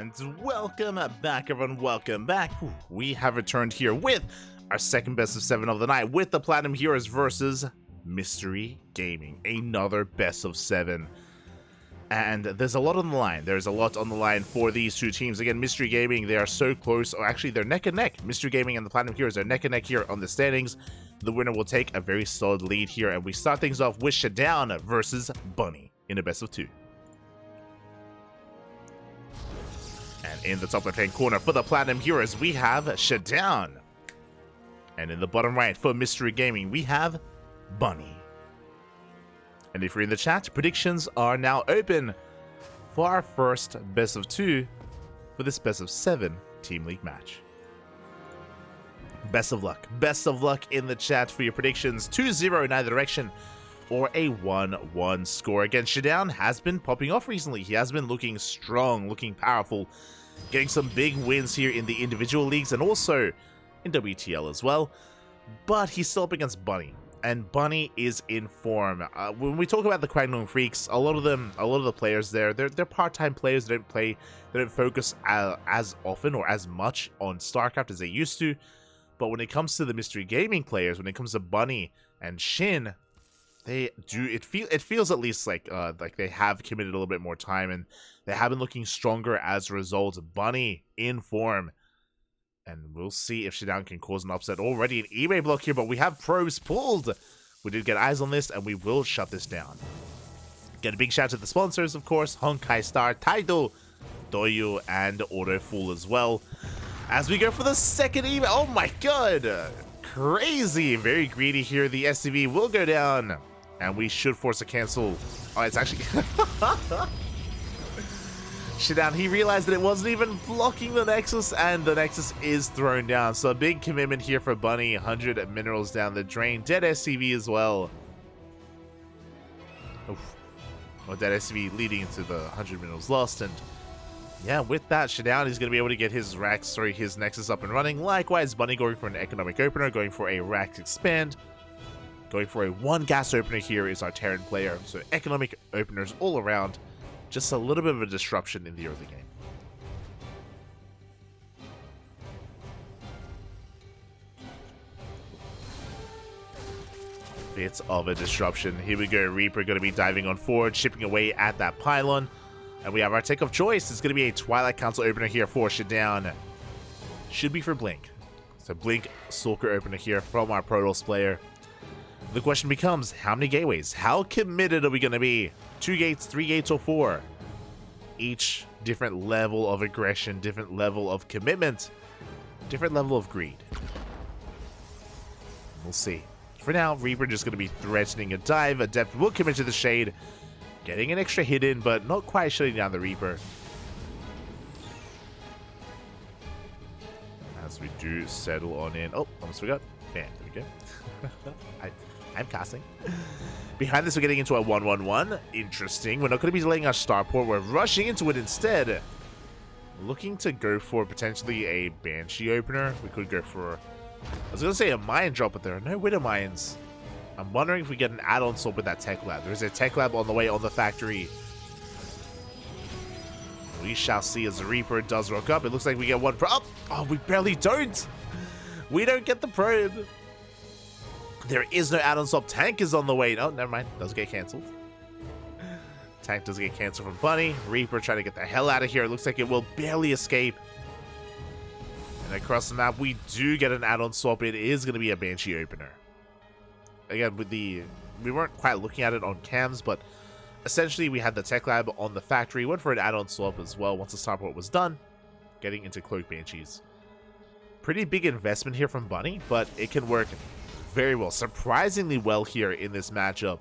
And welcome back, everyone. Welcome back. We have returned here with our second best of 7 of the night with the Platinum Heroes versus Mystery Gaming. Another best of 7. And there's a lot on the line. There's a lot on the line for these two teams. Again, Mystery Gaming, they are so close. Or actually, they're neck and neck. Mystery Gaming and the Platinum Heroes are neck and neck here on the standings. The winner will take a very solid lead here. And we start things off with ShaDoWn versus Bunny in a best of 2. And in the top left-hand corner for the Platinum Heroes, we have ShaDoWn. And in the bottom right for Mystery Gaming, we have Bunny. And if you're in the chat, predictions are now open for our first best of 2 for this best of 7 Team League match. Best of luck. Best of luck in the chat for your predictions. 2-0 in either direction or a 1-1 score. Again, ShaDoWn has been popping off recently. He has been looking strong, looking powerful, getting some big wins here in the individual leagues and also in WTL as well. But he's still up against Bunny. And Bunny is in form. When we talk about the Quanglong Freaks, a lot of the players there, they're part-time players. They don't focus as often or as much on StarCraft as they used to. But when it comes to the Mystery Gaming players, when it comes to Bunny and SHIN, they do. It feels at least like they have committed a little bit more time, and they have been looking stronger as a result. Bunny in form. And we'll see if ShaDoWn can cause an upset. Already an eBay block here, but we have probes pulled. We did get eyes on this, and we will shut this down. Get a big shout out to the sponsors, of course. Honkai Star, Taido, Doyu, and Autofool as well. As we go for the second eBay. Oh my god! Crazy! Very greedy here. The SCV will go down, and we should force a cancel. Oh, it's actually... ShaDoWn, he realized that it wasn't even blocking the Nexus, and the Nexus is thrown down. So a big commitment here for Bunny. 100 minerals down the drain. Dead SCV as well. Oof. Well, dead SCV leading into the 100 minerals lost. And yeah, with that, ShaDoWn is going to be able to get his his Nexus up and running. Likewise, Bunny going for an economic opener, going for a Rax expand. Going for a 1 gas opener here is our Terran player. So economic openers all around. Just a little bit of a disruption in the early game. Bits of a disruption. Here we go. Reaper going to be diving on forward, chipping away at that pylon. And we have our take of choice. It's going to be a Twilight Council opener here for ShaDoWn. Should be for Blink. So Blink Stalker opener here from our Protoss player. The question becomes, how many gateways? How committed are we going to be? 2 gates, 3 gates, or 4? Each different level of aggression, different level of commitment, different level of greed. We'll see. For now, Reaper just going to be threatening a dive. Adept will commit to the Shade, getting an extra hit in, but not quite shutting down the Reaper. As we do settle on in. Oh, almost forgot. Yeah, there we go. I'm casting. Behind this, we're getting into a 1-1-1. Interesting. We're not going to be delaying our starport. We're rushing into it instead. Looking to go for potentially a Banshee opener. We could go for... I was going to say a mine drop, but there are no Widow mines. I'm wondering if we get an add-on swap with that tech lab. There's a tech lab on the way on the factory. We shall see as the Reaper does rock up. It looks like we get one probe. Oh, we barely don't. We don't get the probe. There is no add-on swap. Tank is on the way. Oh, never mind. Does get cancelled. Tank does get cancelled from Bunny. Reaper trying to get the hell out of here. It looks like it will barely escape. And across the map, we do get an add-on swap. It is going to be a Banshee opener. Again, with the... We weren't quite looking at it on cams, but essentially we had the tech lab on the factory. Went for an add-on swap as well once the starport was done. Getting into Cloak Banshees. Pretty big investment here from Bunny, but it can work very well, surprisingly well here in this matchup.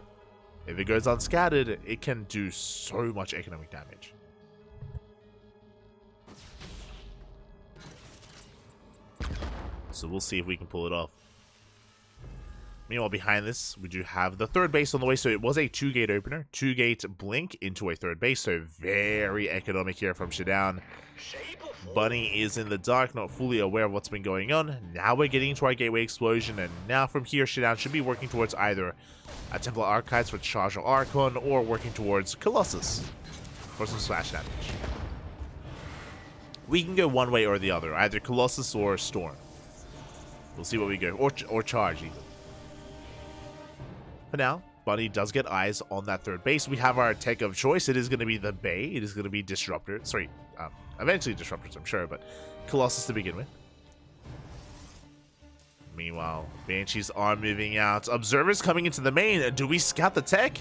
If it goes unscattered, it can do so much economic damage. So we'll see if we can pull it off. Meanwhile, behind this, we do have the third base on the way. So it was a 2-gate opener, 2-gate blink into a third base. So very economic here from ShaDoWn. Bunny is in the dark, not fully aware of what's been going on. Now we're getting into our gateway explosion, and now from here, ShaDoWn should be working towards either a Templar Archives for Charge or Archon, or working towards Colossus for some splash damage. We can go one way or the other, either Colossus or Storm. We'll see what we go, or Charge even. For now, Bunny does get eyes on that third base. We have our tech of choice. It is going to be the Bay. It is going to be Disruptor. Sorry, eventually Disruptors, I'm sure, but Colossus to begin with. Meanwhile, Banshees are moving out. Observers coming into the main. Do we scout the tech?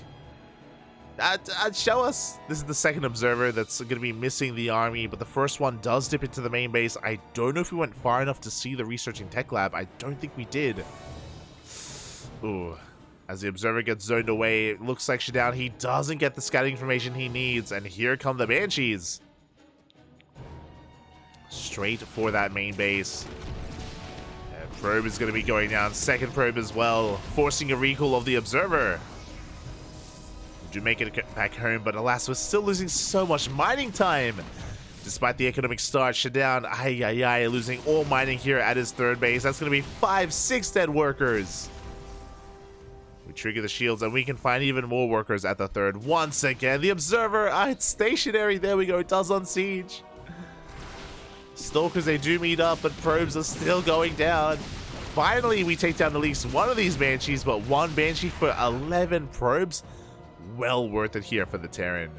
Show us. This is the second observer that's going to be missing the army, but the first one does dip into the main base. I don't know if we went far enough to see the researching tech lab. I don't think we did. Ooh. As the observer gets zoned away, it looks like ShaDoWn, he doesn't get the scouting information he needs, and here come the Banshees. Straight for that main base. And probe is going to be going down. Second probe as well, forcing a recall of the observer. Do make it back home, but alas, we're still losing so much mining time. Despite the economic start, ShaDoWn, losing all mining here at his third base. That's going to be 5-6 dead workers. We trigger the shields, and we can find even more workers at the third. Once again, the observer, it's stationary. There we go, it does on siege. Stalkers, they do meet up, but probes are still going down. Finally, we take down at least one of these Banshees, but one Banshee for 11 probes. Well worth it here for the Terran.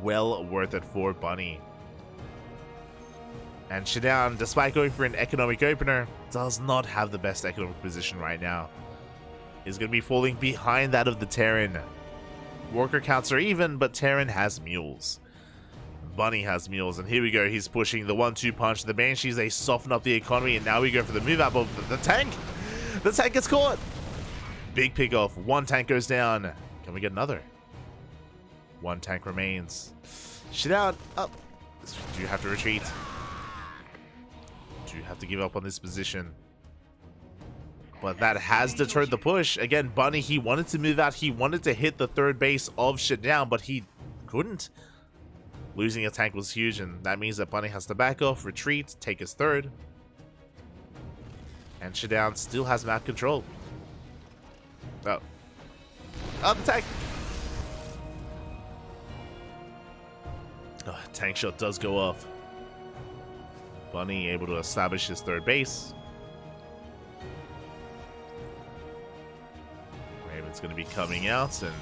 Well worth it for Bunny. And ShaDoWn, despite going for an economic opener, does not have the best economic position right now. He's going to be falling behind that of the Terran. Worker counts are even, but Terran has mules. Bunny has mules, and here we go. He's pushing the 1-2 punch. The Banshees, they soften up the economy, and now we go for the move up of the tank. The tank gets caught. Big pick off. One tank goes down. Can we get another? One tank remains. ShaDoWn up. Do you have to retreat? Do you have to give up on this position? But that has deterred the push. Again, Bunny, he wanted to move out. He wanted to hit the third base of ShaDoWn, but he couldn't. Losing a tank was huge, and that means that Bunny has to back off, retreat, take his third. And ShaDoWn still has map control. Oh. Oh, the tank! Oh, tank shot does go off. Bunny able to establish his third base. Raven's going to be coming out, and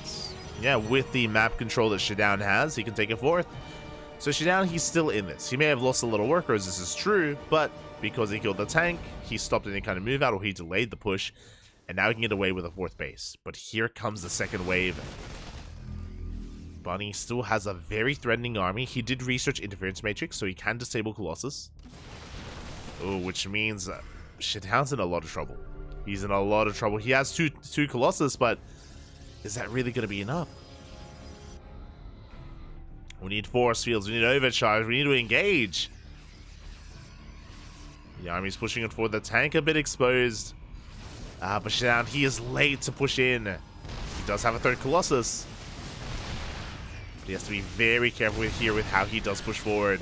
yeah, with the map control that ShaDoWn has, he can take it fourth. So ShaDoWn, he's still in this. He may have lost a little workers, this is true, but because he killed the tank, he stopped any kind of move out, or he delayed the push, and now he can get away with a fourth base. But here comes the second wave. Bunny still has a very threatening army. He did research interference matrix, so he can disable Colossus. Oh, which means ShaDoWn's in a lot of trouble. He's in a lot of trouble. He has two Colossus, but is that really going to be enough? We need force fields. We need overcharge. We need to engage. The army's pushing it forward. The tank a bit exposed. But ShaDoWn, he is late to push in. He does have a third Colossus. But he has to be very careful here with how he does push forward.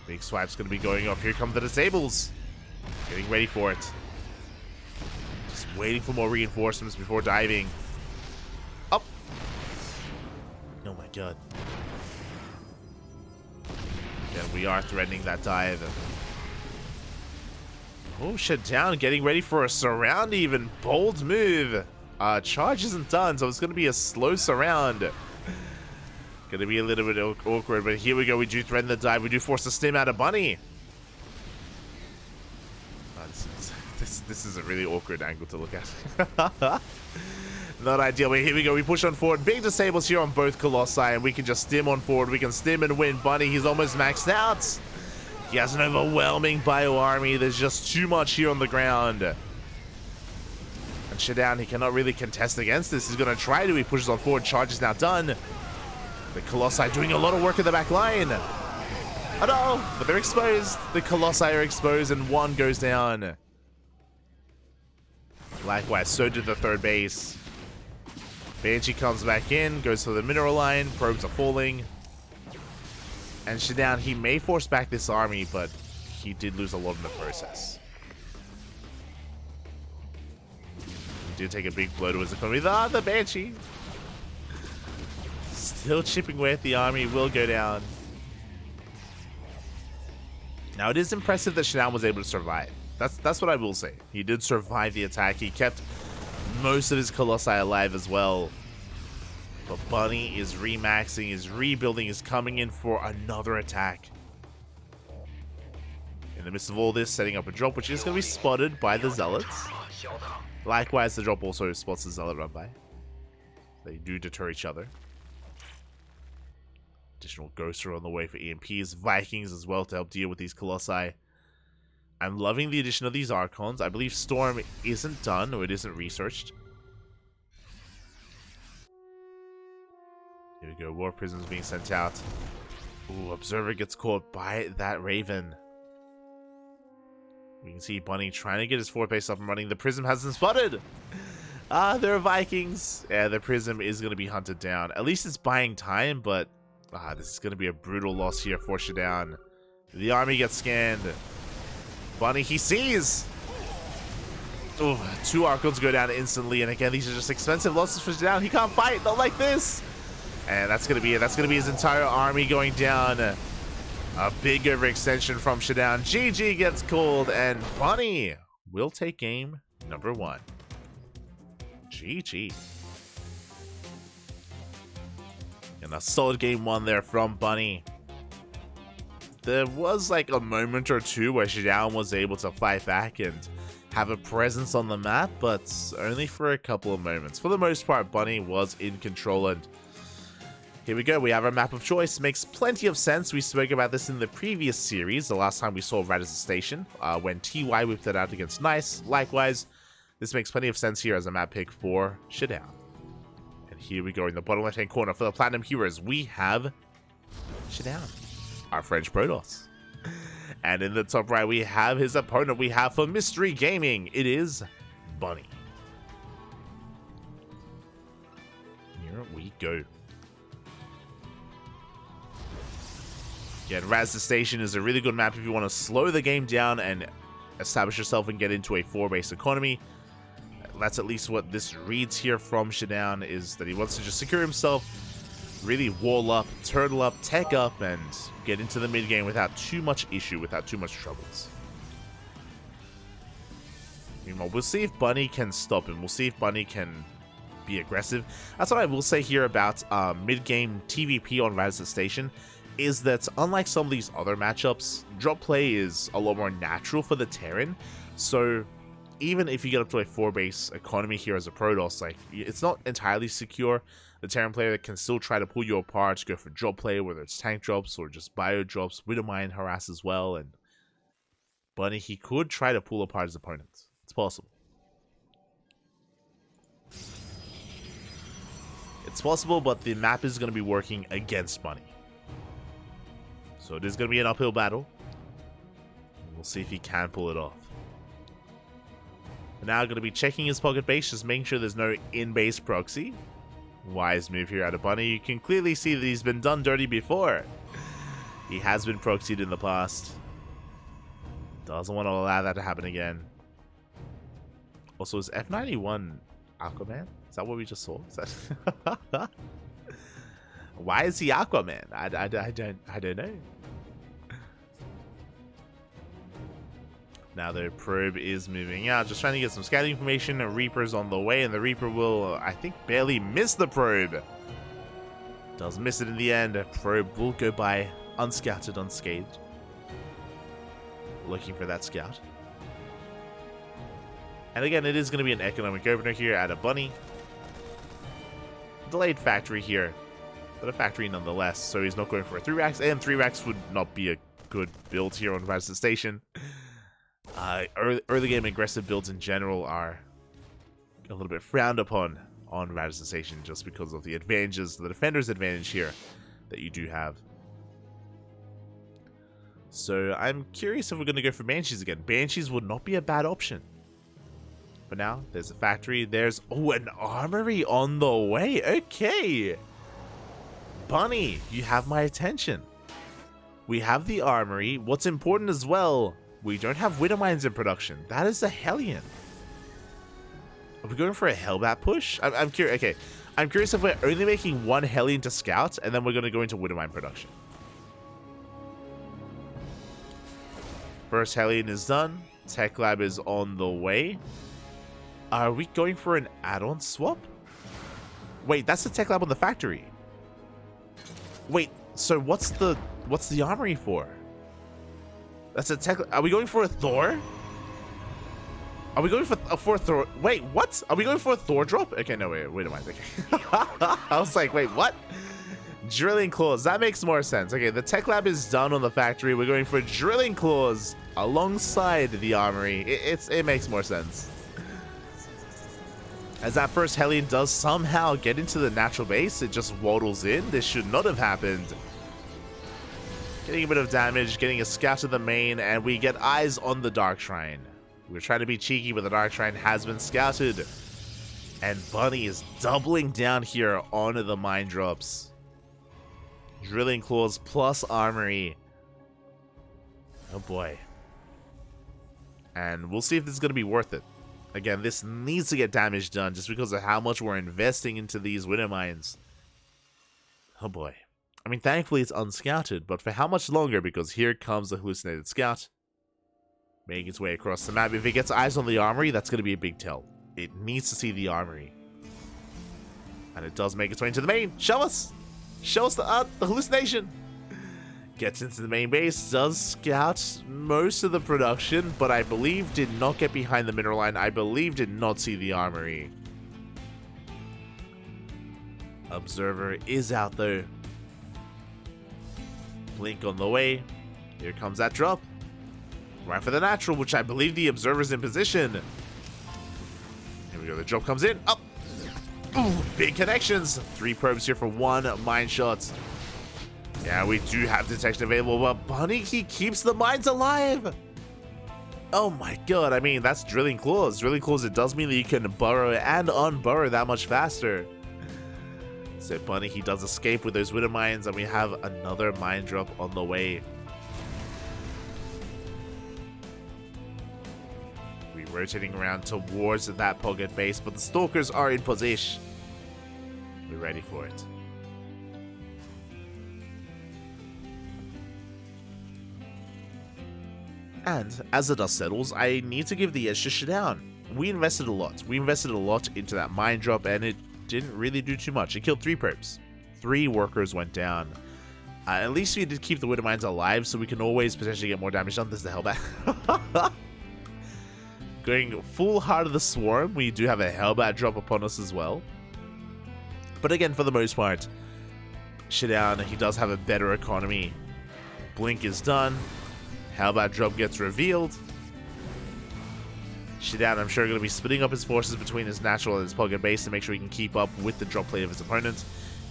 Big swipe's going to be going off. Here come the disables. Getting ready for it. Just waiting for more reinforcements before diving. Up. Oh my god. Yeah, we are threatening that dive. Oh, ShaDoWn getting ready for a surround even. Bold move. Charge isn't done, so it's going to be a slow surround. Going to be a little bit awkward, but here we go. We do threaten the dive. We do force the stim out of Bunny. This is a really awkward angle to look at. Not ideal, but here we go. We push on forward. Big disables here on both Colossi, and we can just stim on forward. We can stim and win. Bunny, he's almost maxed out. He has an overwhelming bio army. There's just too much here on the ground. And ShaDoWn, he cannot really contest against this. He's going to try to. He pushes on forward. Charge is now done. The Colossi doing a lot of work in the back line. Oh no, but they're exposed. The Colossi are exposed, and one goes down. Likewise, so did the third base. Banshee comes back in, goes for the mineral line. Probes are falling. And ShaDoWn, he may force back this army, but he did lose a lot in the process. He did take a big blow to his economy. The Banshee. Still chipping away at the army, will go down. Now, it is impressive that ShaDoWn was able to survive. That's what I will say. He did survive the attack. He kept most of his Colossi alive as well. But Bunny is remaxing, is rebuilding, is coming in for another attack. In the midst of all this, setting up a drop, which is going to be spotted by the Zealots. Likewise, the drop also spots the Zealot run by. They do deter each other. Additional Ghoster on the way for EMPs. Vikings as well to help deal with these Colossi. I'm loving the addition of these Archons. I believe Storm isn't done, or it isn't researched. Here we go. War Prisms being sent out. Ooh, Observer gets caught by that Raven. We can see Bunny trying to get his forward base up and running. The Prism hasn't spotted. There are Vikings. Yeah, the Prism is going to be hunted down. At least it's buying time, but this is going to be a brutal loss here for ShaDoWn. The army gets scanned. Bunny, he sees. Ooh, 2 Archons go down instantly, and again, these are just expensive losses for ShaDoWn. He can't fight, not like this. And that's going to be it. That's going to be his entire army going down. A big overextension from ShaDoWn. GG gets called, and Bunny will take game number 1. GG. And a solid game 1 there from Bunny. There was like a moment or two where ShaDoWn was able to fight back and have a presence on the map, but only for a couple of moments. For the most part, Bunny was in control, and here we go. We have our map of choice. Makes plenty of sense. We spoke about this in the previous series, the last time we saw Radisson Station, when TY whipped it out against Nice. Likewise, this makes plenty of sense here as a map pick for ShaDoWn. And here we go in the bottom left-hand corner for the Platinum Heroes. We have ShaDoWn, our French Protoss. And in the top right, we have his opponent. We have for Mystery Gaming, it is Bunny. Here we go. Again, Radisson Station is a really good map if you want to slow the game down and establish yourself and get into a 4-base economy. That's at least what this reads here from ShaDoWn, is that he wants to just secure himself, really wall up, turtle up, tech up, and get into the mid game without too much issue, without too much troubles. Meanwhile, we'll see if Bunny can stop him. We'll see if Bunny can be aggressive. That's what I will say here about mid-game TVP on Radisson Station, is that unlike some of these other matchups, drop play is a lot more natural for the Terran. So even if you get up to a 4-base economy here as a Protoss, like, it's not entirely secure. The Terran player can still try to pull you apart, go for drop play, whether it's tank drops or just bio drops. Widowmine harass as well, and Bunny, he could try to pull apart his opponents. It's possible. It's possible, but the map is going to be working against Bunny. So it is going to be an uphill battle. We'll see if he can pull it off. We're now going to be checking his pocket base, just making sure there's no in-base proxy. Wise move here out of Bunny. You can clearly see that he's been done dirty before. He has been proxied in the past. Doesn't want to allow that to happen again. Also, is F91 Aquaman? Is that what we just saw? Is that why is he Aquaman? I don't know. Now the probe is moving out, just trying to get some scouting information. A Reaper's on the way, and the Reaper will, I think, barely miss the probe. Does miss it in the end. A probe will go by unscouted, unscathed. Looking for that scout. And again, it is going to be an economic opener here at a Bunny. Delayed factory here, but a factory nonetheless. So he's not going for a 3-racks, and 3-racks would not be a good build here on Radisson Station. Early game aggressive builds in general are a little bit frowned upon on Radisson Station, just because of the advantages, the defender's advantage here that you do have. So I'm curious if we're going to go for Banshees again. Banshees would not be a bad option. For now, there's a factory. There's, oh, an armory on the way. Okay. Bunny, you have my attention. We have the armory. What's important as well, we don't have Widowmines in production. That is a Hellion. Are we going for a Hellbat push? I'm curious. Okay, I'm curious if we're only making one Hellion to scout, and then we're going to go into Widowmine production. First Hellion is done. Tech Lab is on the way. Are we going for an add-on swap? Wait, that's the Tech Lab on the factory. Wait, so what's the armory for? That's a Tech. Are we going for a Thor? Are we going for a Thor? Wait, what? Are we going for a Thor drop? Okay, no, wait a minute. Okay. I was like, wait, what? Drilling Claws. That makes more sense. Okay, the Tech Lab is done on the factory. We're going for Drilling Claws alongside the armory. It makes more sense. As that first Hellion does somehow get into the natural base, it just waddles in. This should not have happened. Getting a bit of damage, getting a scout to the main, and we get eyes on the Dark Shrine. We're trying to be cheeky, but the Dark Shrine has been scouted. And Bunny is doubling down here on the mine drops. Drilling Claws plus Armory. Oh boy. And we'll see if this is going to be worth it. Again, this needs to get damage done just because of how much we're investing into these Widow Mines. Oh boy. I mean, thankfully it's unscouted, but for how much longer? Because here comes the hallucinated scout. Making its way across the map. If it gets eyes on the armory, that's going to be a big tell. It needs to see the armory. And it does make its way into the main. Show us! Show us the hallucination! Gets into the main base, does scout most of the production, but I believe did not get behind the mineral line. I believe did not see the armory. Observer is out though. Blink on the way. Here comes that drop. Right for the natural, which I believe the Observer's in position. Here we go, the drop comes in. Up! Ooh, big connections. 3 probes here for 1 mine shot. Yeah, we do have detection available, but Bunny, he keeps the mines alive. Oh my god, I mean, that's Drilling Claws. Drilling Claws, it does mean that you can burrow and unburrow that much faster. So Bunny, he does escape with those Widow Mines, and we have another mine drop on the way. We're rotating around towards that pocket base, but the Stalkers are in position. We're ready for it. And as the dust settles, I need to give the edge to ShaDoWn. We invested a lot. We invested a lot into that mine drop, and it didn't really do too much. It killed 3 probes. 3 workers went down. At least we did keep the Widow Mines alive, so we can always potentially get more damage done. This is the Hellbat. Going full Heart of the Swarm, we do have a Hellbat drop upon us as well. But again, for the most part, ShaDoWn, he does have a better economy. Blink is done. Hellbat drop gets revealed. ShaDoWn, I'm sure, going to be splitting up his forces between his natural and his pocket base to make sure he can keep up with the drop plate of his opponent.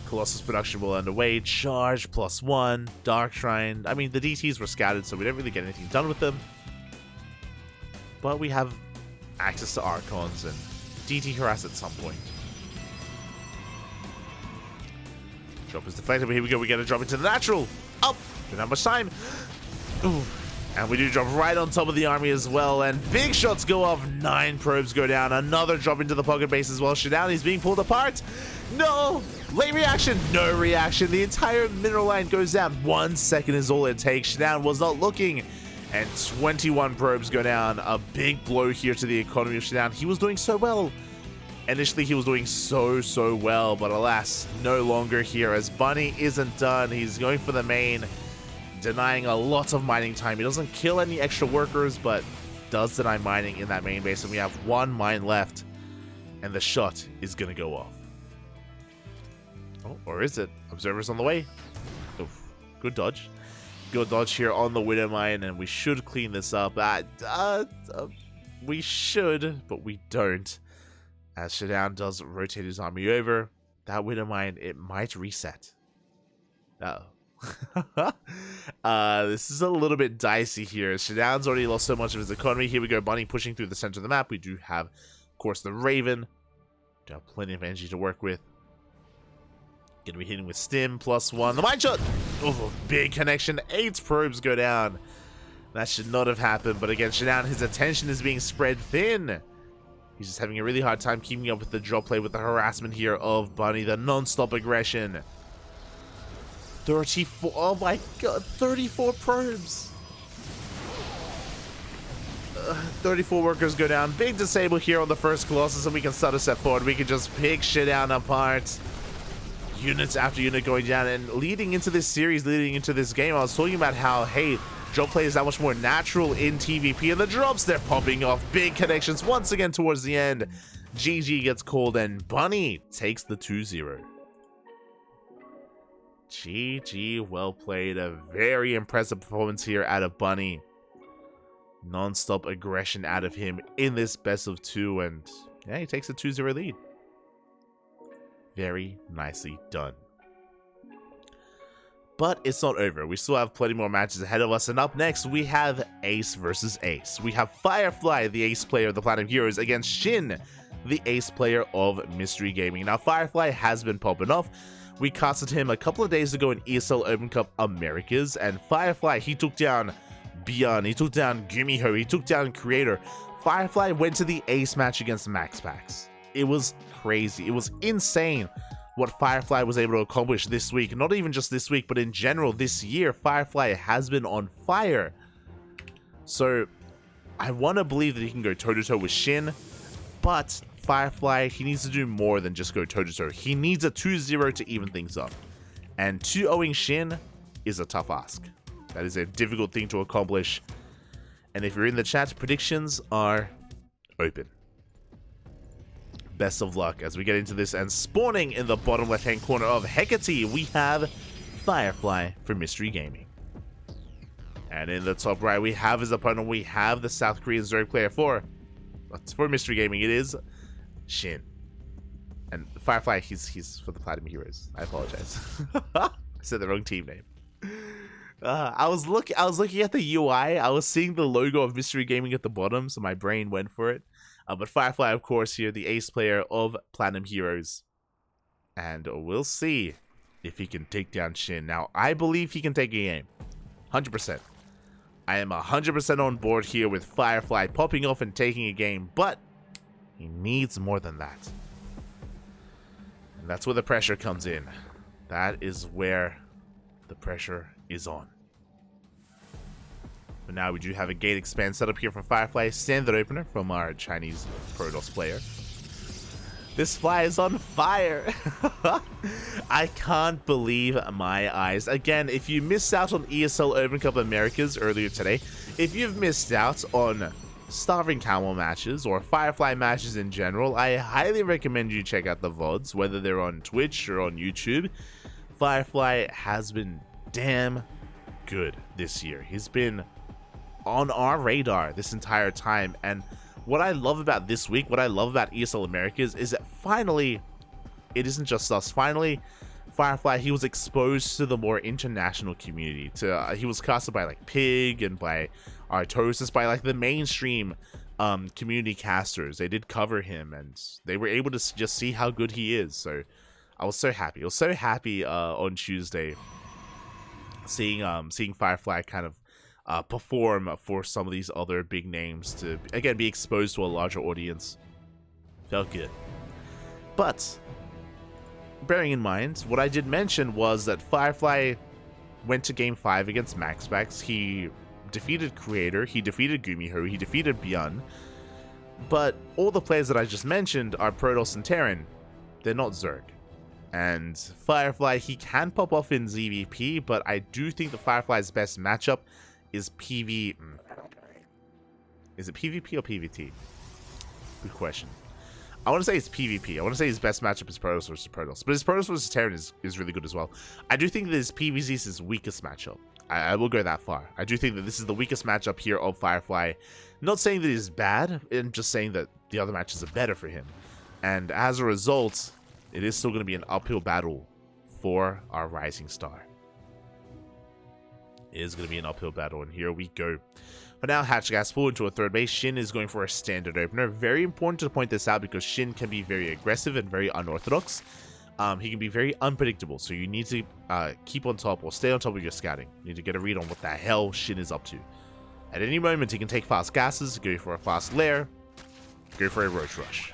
Colossus production will underway. Charge +1. Dark Shrine. I mean, the DTs were scattered, so we don't really get anything done with them. But we have access to Archons and DT harass at some point. Drop is deflected, but here we go. We get a drop into the natural. Up! Don't have much time. Ooh. And we do drop right on top of the army as well, and big shots go off. 9 probes go down. Another drop into the pocket base as well. ShaDoWn is being pulled apart. No! Late reaction. No reaction. The entire mineral line goes down. 1 second is all it takes. ShaDoWn was not looking. And 21 probes go down. A big blow here to the economy of ShaDoWn. He was doing so well. Initially, he was doing so well, but alas, no longer here as Bunny isn't done. He's going for the main, denying a lot of mining time. He doesn't kill any extra workers, but does deny mining in that main base. And we have 1 mine left, and the shot is going to go off. Oh, or is it? Observer's on the way. Oof. Good dodge. Good dodge here on the Widow Mine, and we should clean this up. We should, but we don't. As ShaDoWn does rotate his army over, that Widow Mine, it might reset. Uh-oh. This is a little bit dicey here. ShaDoWn's already lost so much of his economy. Here we go, Bunny pushing through the center of the map. We do have, of course, the Raven. We have plenty of energy to work with. Gonna be hitting with Stim +1. The mine shot! Oh, big connection. 8 probes go down. That should not have happened, but again, ShaDoWn, his attention is being spread thin. He's just having a really hard time keeping up with the drop play, with the harassment here of Bunny, the non-stop aggression. 34, oh my god, 34 probes. 34 workers go down. Big disable here on the first Colossus, and we can start a step forward. We can just pick ShaDoWn apart. Units after unit going down, and leading into this series, leading into this game, I was talking about how, hey, drop play is that much more natural in TVP, and the drops, they're popping off. Big connections once again towards the end. GG gets called, and Bunny takes the 2-0. GG, well played. A very impressive performance here out of Bunny. Non-stop aggression out of him in this best of 2, and yeah, he takes a 2-0 lead. Very nicely done. But it's not over. We still have plenty more matches ahead of us, and up next we have Ace versus Ace. We have Firefly, the Ace player of the Platinum Heroes, against SHIN, the Ace player of Mystery Gaming. Now, Firefly has been popping off. We casted him a couple of days ago in ESL Open Cup Americas, and Firefly, he took down Beyond, he took down Gumiho, he took down Creator. Firefly went to the Ace match against MaxPax. It was crazy. It was insane what Firefly was able to accomplish this week. Not even just this week, but in general this year, Firefly has been on fire. So I want to believe that he can go toe-to-toe with SHIN, but Firefly, he needs to do more than just go toe-to-toe. He needs a 2-0 to even things up. And 2-0ing SHIN is a tough ask. That is a difficult thing to accomplish. And if you're in the chat, predictions are open. Best of luck as we get into this. And spawning in the bottom left-hand corner of Hecate, we have Firefly for Mystery Gaming. And in the top right, we have his opponent. We have the South Korean Zerg player for Mystery Gaming. It is SHIN. And Firefly, he's for the Platinum Heroes. I apologize. I said the wrong team name. I was looking at the UI. I was seeing the logo of Mystery Gaming at the bottom, so my brain went for it. But Firefly, of course, here, the Ace player of Platinum Heroes. And we'll see if he can take down SHIN. Now, I believe he can take a game. 100%. I am 100% on board here with Firefly popping off and taking a game, but he needs more than that. And that's where the pressure comes in. That is where the pressure is on. But now we do have a gate expand set up here from Firefly. Standard opener from our Chinese Protoss player. This fly is on fire. I can't believe my eyes. Again, if you missed out on ESL Open Cup Americas earlier today, if you've missed out on Starving Camel matches or Firefly matches in general, I highly recommend you check out the VODs, whether they're on Twitch or on YouTube. Firefly has been damn good this year. He's been on our radar this entire time, and what I love about this week, what I love about ESL Americas is that finally, it isn't just us. Finally, Firefly, he was exposed to the more international community. He was casted by like Pig and by Artosis, by like the mainstream community casters. They did cover him, and they were able to just see how good he is. So I was so happy. I was so happy on Tuesday seeing Firefly kind of perform for some of these other big names to, again, be exposed to a larger audience. Felt good. But bearing in mind, what I did mention was that Firefly went to Game 5 against MaxPax. He defeated Creator, he defeated Gumiho, he defeated Beyond. But all the players that I just mentioned are Protoss and Terran. They're not Zerg. And Firefly, he can pop off in ZVP, but I do think the Firefly's best matchup is PV. Is it PvP or PvT? Good question. I want to say it's PvP. I want to say his best matchup is Protoss versus Protoss, but his Protoss versus Terran is really good as well. I do think that his PvZ is his weakest matchup. I will go that far. I do think that this is the weakest matchup here of Firefly. Not saying that he's bad, I'm just saying that the other matches are better for him. And as a result, it is still going to be an uphill battle for our Rising Star. It is going to be an uphill battle, and here we go. For now, Hatchgas forward to a third base. SHIN is going for a standard opener. Very important to point this out because SHIN can be very aggressive and very unorthodox. He can be very unpredictable, so you need to keep on top or stay on top of your scouting. You need to get a read on what the hell SHIN is up to. At any moment, he can take fast gases, go for a fast lair, Go for a Roach Rush.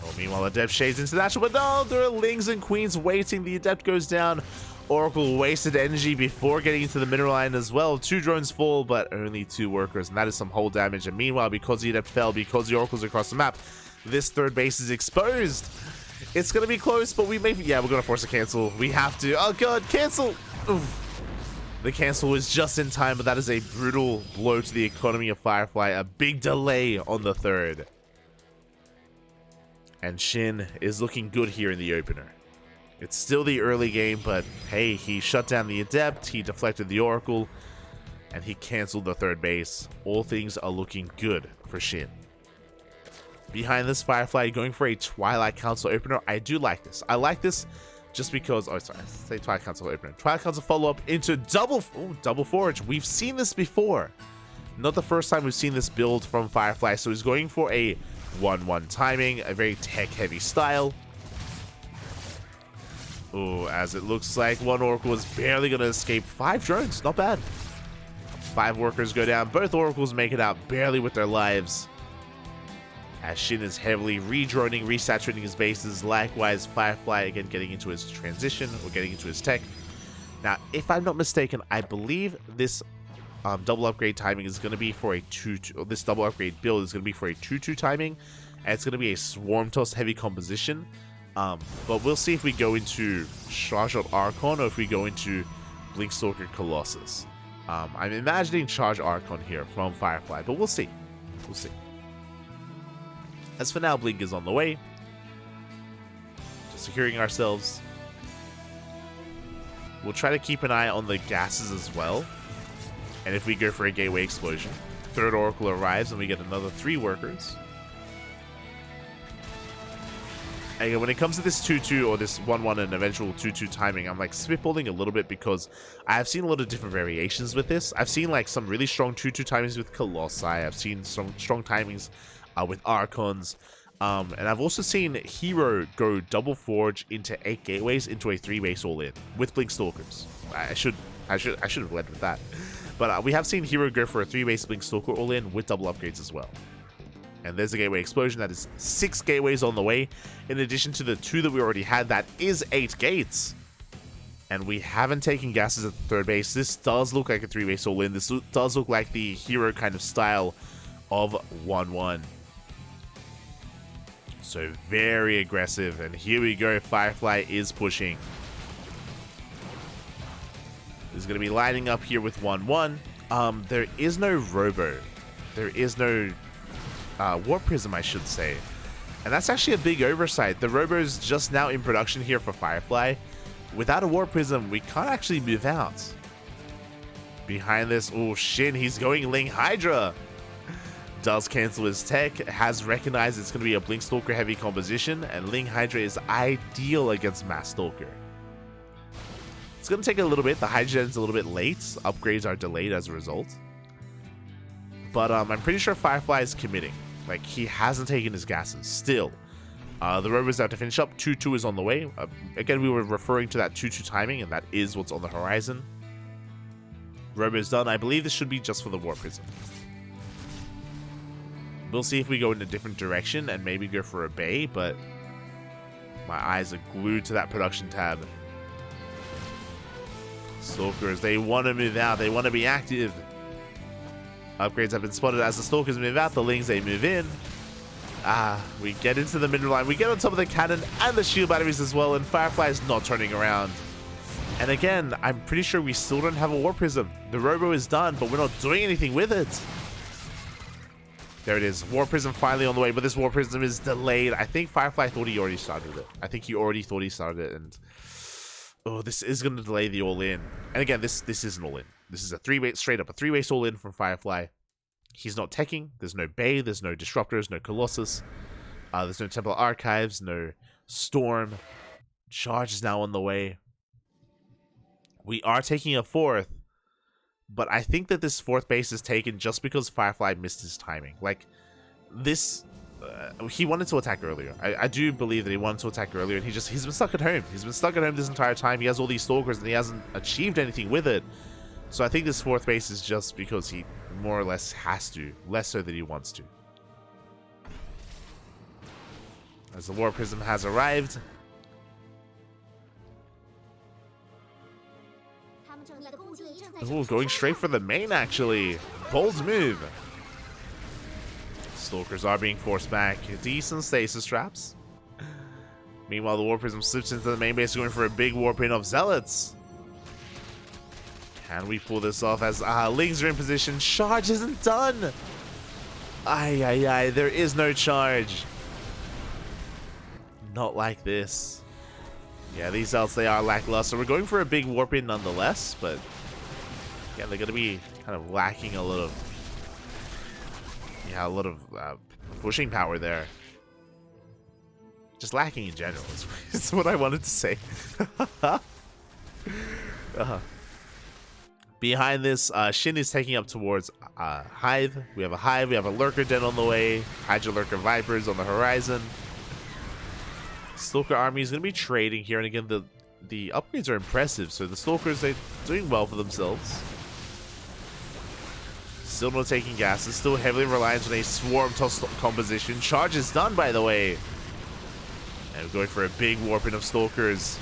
Oh, meanwhile, Adept shades into that, but no, there are Lings and Queens waiting. The Adept goes down. Oracle wasted energy before getting into the middle line as well. 2 drones fall, but only 2 workers, and that is some hull damage. And meanwhile, because the Adept fell, because the Oracle's across the map, this third base is exposed. It's going to be close, but we may... Yeah, we're going to force a cancel. We have to. Oh, God, cancel! Oof. The cancel was just in time, but that is a brutal blow to the economy of Firefly. A big delay on the third. And SHIN is looking good here in the opener. It's still the early game, but hey, he shut down the Adept, he deflected the Oracle, and he canceled the third base. All things are looking good for SHIN. Behind this, Firefly going for a Twilight Council opener. I do like this. I like this just because... Oh, sorry. I say Twilight Council opener. Twilight Council follow-up into double Forge. We've seen this before. Not the first time we've seen this build from Firefly, so he's going for a 1-1 timing, a very tech-heavy style. Oh, as it looks like one Oracle is barely going to escape. 5 drones, not bad. 5 workers go down. Both Oracles make it out barely with their lives. As SHIN is heavily re-droning, resaturating his bases. Likewise, Firefly again getting into his transition or getting into his tech. Now, if I'm not mistaken, I believe this double upgrade timing is going to be for a 2-2. This double upgrade build is going to be for a 2-2 timing, and it's going to be a Swarm Toss heavy composition. But we'll see if we go into Charged Archon or if we go into Blinkstalker Colossus. I'm imagining Charged Archon here from Firefly, but we'll see. We'll see. As for now, Blink is on the way. Just securing ourselves. We'll try to keep an eye on the gases as well. And if we go for a Gateway Explosion, third Oracle arrives and we get another 3 workers. Again, when it comes to this 2-2 or this 1-1 and eventual 2-2 timing, I'm like spitballing a little bit because I've seen a lot of different variations with this. I've seen like some really strong 2-2 timings with Colossi. I've seen some strong timings with Archons. And I've also seen Hero go double Forge into 8 gateways into a 3-base all-in with Blinkstalkers. I should have led with that. But we have seen Hero go for a 3-base Blinkstalker all-in with double upgrades as well. And there's a Gateway Explosion. That is 6 gateways on the way, in addition to the 2 that we already had. That is 8 gates. And we haven't taken gases at the third base. This does look like a 3-base all-in. This does look like the Hero kind of style of 1-1. So very aggressive. And here we go. Firefly is pushing. Is going to be lining up here with 1-1. There is no Robo. There is no Warp Prism, I should say. And that's actually a big oversight. The Robo is just now in production here for Firefly. Without a Warp Prism, we can't actually move out. Behind this, oh, SHIN, he's going Ling Hydra. Does cancel his tech, has recognized it's going to be a Blinkstalker heavy composition, and Ling Hydra is ideal against Mass Stalker. It's going to take a little bit. The Hydra is a little bit late. Upgrades are delayed as a result. But I'm pretty sure Firefly is committing. Like, he hasn't taken his gases still. The Robo's out to finish up. 2-2 is on the way. Again, we were referring to that 2-2 timing, and that is what's on the horizon. Robo's done. I believe this should be just for the Warp Prism. We'll see if we go in a different direction and maybe go for a Bay, but my eyes are glued to that production tab. Stalkers, they want to move out. They want to be active. Upgrades have been spotted as the Stalkers move out. The Lings, they move in. We get into the middle line. We get on top of the cannon and the shield batteries as well, and Firefly is not turning around. And again, I'm pretty sure we still don't have a Warp Prism. The Robo is done, but we're not doing anything with it. There it is. Warp Prism finally on the way, but this Warp Prism is delayed. I think Firefly thought he already started it. I think he already thought he started it, and oh, this is going to delay the all-in. And again, this isn't all-in. This is a 3-base, straight up a 3-base all-in from Firefly. He's not teching. There's no Bay. There's no Disruptors. No Colossus. There's no Temple Archives. No Storm. Charge is now on the way. We are taking a 4th. But I think that this 4th base is taken just because Firefly missed his timing. Like, this... he wanted to attack earlier. I do believe that he wanted to attack earlier, and he's been stuck at home. He's been stuck at home this entire time. He has all these Stalkers, and he hasn't achieved anything with it. So I think this 4th base is just because he more or less has to, less so than he wants to. As the War Prism has arrived. Ooh, going straight for the main, actually. Bold move. Stalkers are being forced back. Decent stasis traps. Meanwhile, the War Prism slips into the main base, going for a big warp in of Zealots. Can we pull this off as Lings are in position? Charge isn't done. Ay, there is no charge. Not like this. Yeah, these Zealots, they are lackluster. We're going for a big warp in nonetheless, but yeah, they're going to be kind of lacking a lot of pushing power there. Just lacking in general is what I wanted to say. Behind this, SHIN is taking up towards Hive. We have a Hive, we have a Lurker Den on the way, Hydra Lurker Vipers on the horizon. Stalker army is going to be trading here, and again, the upgrades are impressive, so the Stalkers, they're doing well for themselves. Still not taking gases, still heavily reliant on a Swarm Toss composition. Charge is done, by the way. And we're going for a big warping of Stalkers.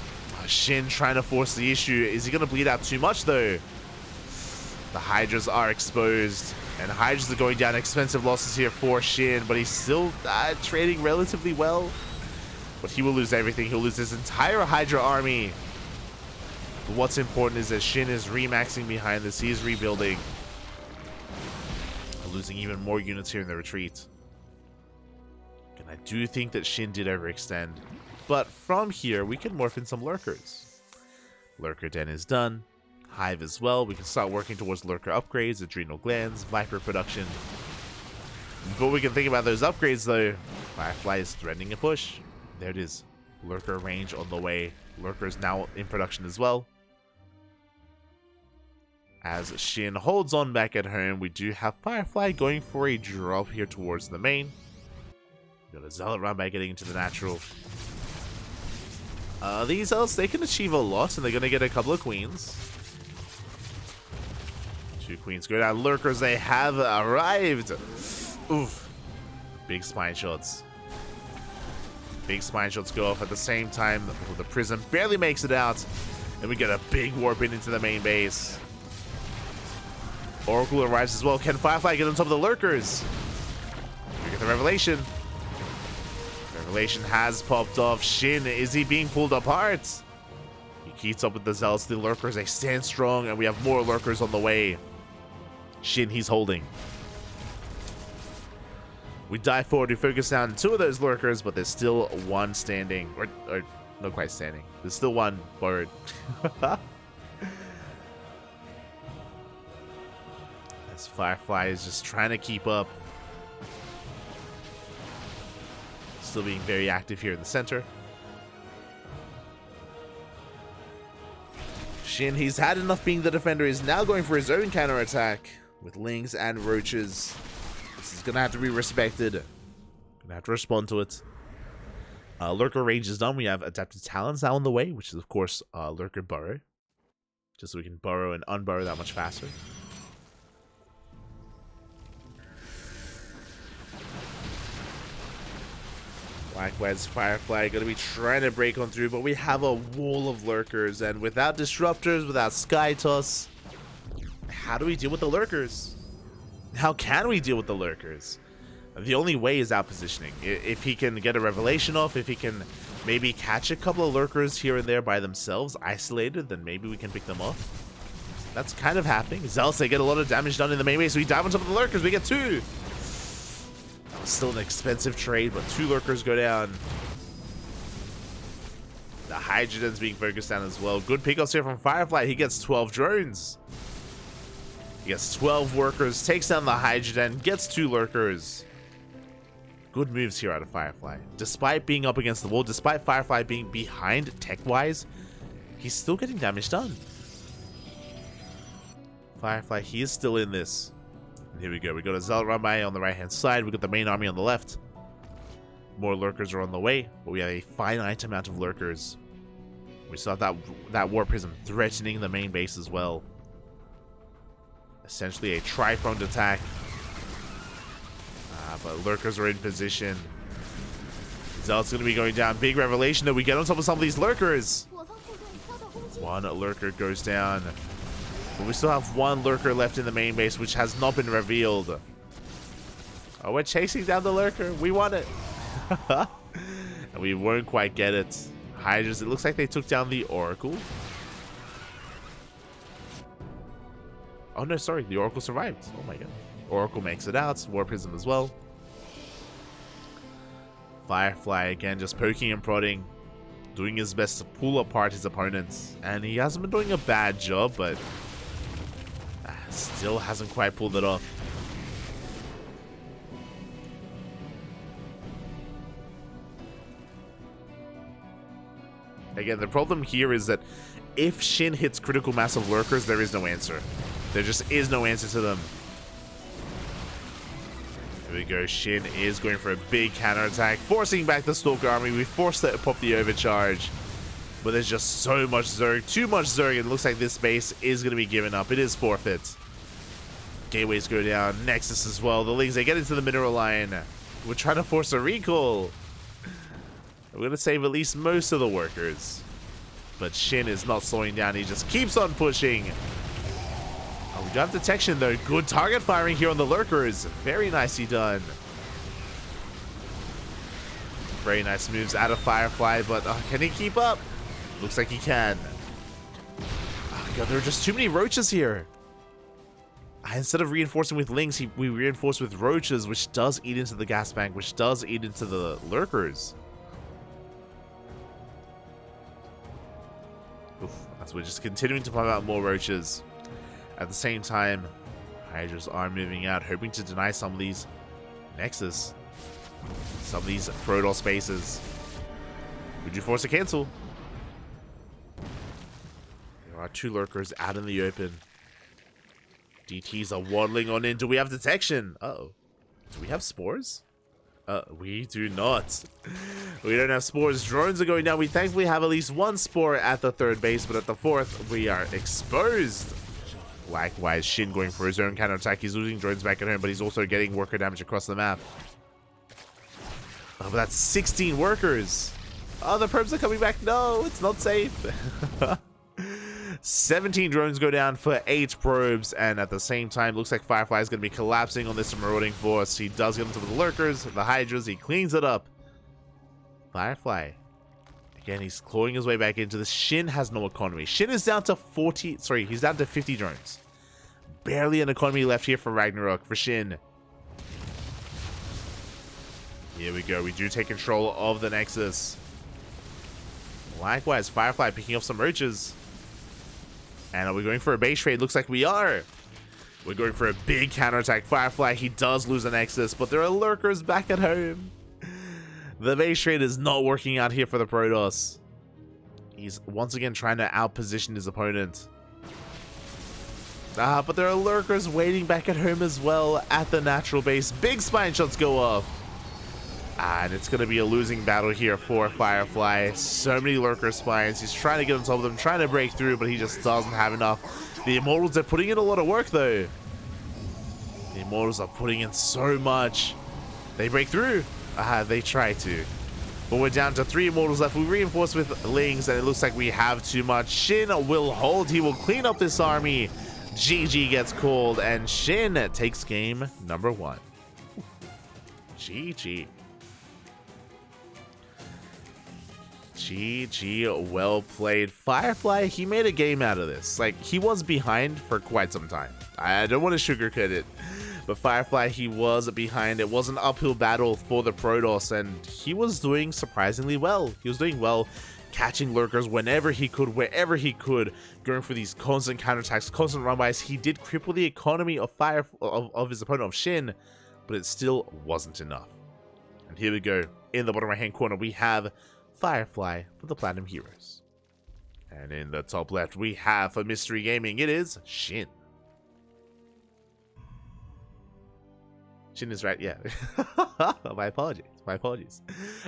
SHIN trying to force the issue. Is he going to bleed out too much, though? The Hydras are exposed, and Hydras are going down. Expensive losses here for SHIN, but he's still trading relatively well. But he will lose everything. He'll lose his entire Hydra army. But what's important is that SHIN is remaxing behind this. He is rebuilding. Losing even more units here in the retreat. And I do think that SHIN did overextend. But from here, we can morph in some Lurkers. Lurker Den is done. Hive as well. We can start working towards Lurker upgrades, Adrenal Glands, Viper production. Before we can think about those upgrades, though, Firefly is threatening a push. There it is. Lurker range on the way. Lurker is now in production as well. As SHIN holds on back at home, we do have Firefly going for a drop here towards the main. Got a Zealot run by getting into the natural. These Zealots, they can achieve a lot, and they're going to get a couple of Queens. 2 Queens go down. Lurkers, they have arrived. Oof. Big spine shots. Big spine shots go off at the same time. The Prism barely makes it out. And we get a big warp into the main base. Oracle arrives as well. Can Firefly get on top of the Lurkers? We get the Revelation. Revelation has popped off. SHIN, is he being pulled apart? He keeps up with the Zealots. The Lurkers, they stand strong, and we have more Lurkers on the way. SHIN, he's holding. We dive forward to focus down 2 of those Lurkers, but there's still 1 standing. Or not quite standing. There's still 1 borrowed. As Firefly is just trying to keep up. Still being very active here in the center. SHIN, he's had enough being the defender. He's now going for his own counterattack with Lings and Roaches. This is going to have to be respected. Going to have to respond to it. Lurker range is done. We have Adaptive Talons now on the way, which is, of course, Lurker Burrow. Just so we can burrow and unburrow that much faster. Likewise, Firefly going to be trying to break on through, but we have a wall of Lurkers, and without Disruptors, without Sky Toss, how do we deal with the Lurkers? How can we deal with the Lurkers? The only way is out positioning. If he can get a Revelation off, if he can maybe catch a couple of Lurkers here and there by themselves, isolated, then maybe we can pick them off. That's kind of happening. Zealots, they get a lot of damage done in the main base, so we dive on top of the Lurkers, we get 2! Still an expensive trade, but 2 Lurkers go down. The Hydra Den's being focused on as well. Good pickups here from Firefly. He gets 12 drones. He gets 12 workers, takes down the Hydra Den, gets 2 Lurkers. Good moves here out of Firefly. Despite being up against the wall, despite Firefly being behind tech-wise, he's still getting damage done. Firefly, he is still in this. And here we go. We got a Zealot run by on the right-hand side. We got the main army on the left. More Lurkers are on the way, but we have a finite amount of Lurkers. We saw that War Prism threatening the main base as well. Essentially a tri-pronged attack. But lurkers are in position. Zealot's going to be going down. Big revelation that we get on top of some of these lurkers. One lurker goes down. But we still have one lurker left in the main base, which has not been revealed. Oh, we're chasing down the lurker. We want it. And we won't quite get it. Hydras, it looks like they took down the Oracle. Oh, no, sorry. The Oracle survived. Oh, my God. Oracle makes it out. War Prism as well. Firefly, again, just poking and prodding. Doing his best to pull apart his opponents. And he hasn't been doing a bad job, but still hasn't quite pulled it off. Again, the problem here is that if SHIN hits critical mass of lurkers, there is no answer. There just is no answer to them. Here we go. SHIN is going for a big counterattack, forcing back the Stalker army. We forced it to pop the overcharge. But there's just so much Zerg, too much Zerg. It looks like this base is going to be given up. It is forfeit. Gateways go down. Nexus as well. The Lings, they get into the mineral line. We're trying to force a recall. We're going to save at least most of the workers. But SHIN is not slowing down. He just keeps on pushing. Oh, we do have detection, though. Good target firing here on the lurkers. Very nicely done. Very nice moves out of Firefly, but can he keep up? Looks like he can. Oh, God, there are just too many roaches here. Instead of reinforcing with Lings, we reinforce with roaches, which does eat into the gas bank, which does eat into the lurkers. So we're just continuing to pump out more roaches. At the same time, Hydras are moving out, hoping to deny some of these Nexus, some of these Protoss spaces. Would you force a cancel? There are two lurkers out in the open. DTs are waddling on in. Do we have detection? Uh-oh. Do we have spores? We do not. We don't have spores. Drones are going down. We thankfully have at least one spore at the third base, but at the fourth, we are exposed. Likewise, SHIN going for his own counterattack. He's losing drones back at home, but he's also getting worker damage across the map. Oh, but that's 16 workers. Oh, the probes are coming back. No, it's not safe. 17 drones go down for 8 probes, and at the same time, looks like Firefly is going to be collapsing on this marauding force. He does get into the lurkers, the Hydras, he cleans it up. Firefly, again, he's clawing his way back into this. SHIN has no economy. SHIN is down to 50 drones. Barely an economy left here for Ragnarok, for SHIN. Here we go, we do take control of the Nexus. Likewise, Firefly picking up some roaches. And are we going for a base trade? Looks like we are. We're going for a big counterattack. Firefly, he does lose an Nexus, but there are lurkers back at home. The base trade is not working out here for the Protoss. He's once again trying to outposition his opponent. But there are lurkers waiting back at home as well at the natural base. Big spine shots go off. And it's going to be a losing battle here for Firefly. So many lurker spines. He's trying to get on top of them, trying to break through, but he just doesn't have enough. The Immortals are putting in a lot of work, though. The Immortals are putting in so much. They break through. They try to. But we're down to 3 Immortals left. We reinforce with Lings, and it looks like we have too much. SHIN will hold. He will clean up this army. GG gets called, and SHIN takes game number 1. GG. GG, well played. Firefly, he made a game out of this. Like, he was behind for quite some time. I don't want to sugarcoat it, but Firefly, he was behind. It was an uphill battle for the Protoss, and he was doing surprisingly well. He was doing well, catching lurkers whenever he could, wherever he could, going for these constant counterattacks, constant run-bys. He did cripple the economy of his opponent, of SHIN, but it still wasn't enough. And here we go. In the bottom right-hand corner, we have Firefly for the Platinum Heroes. And in the top left, we have for Mystery Gaming, it is SHIN. SHIN is right, yeah. My apologies.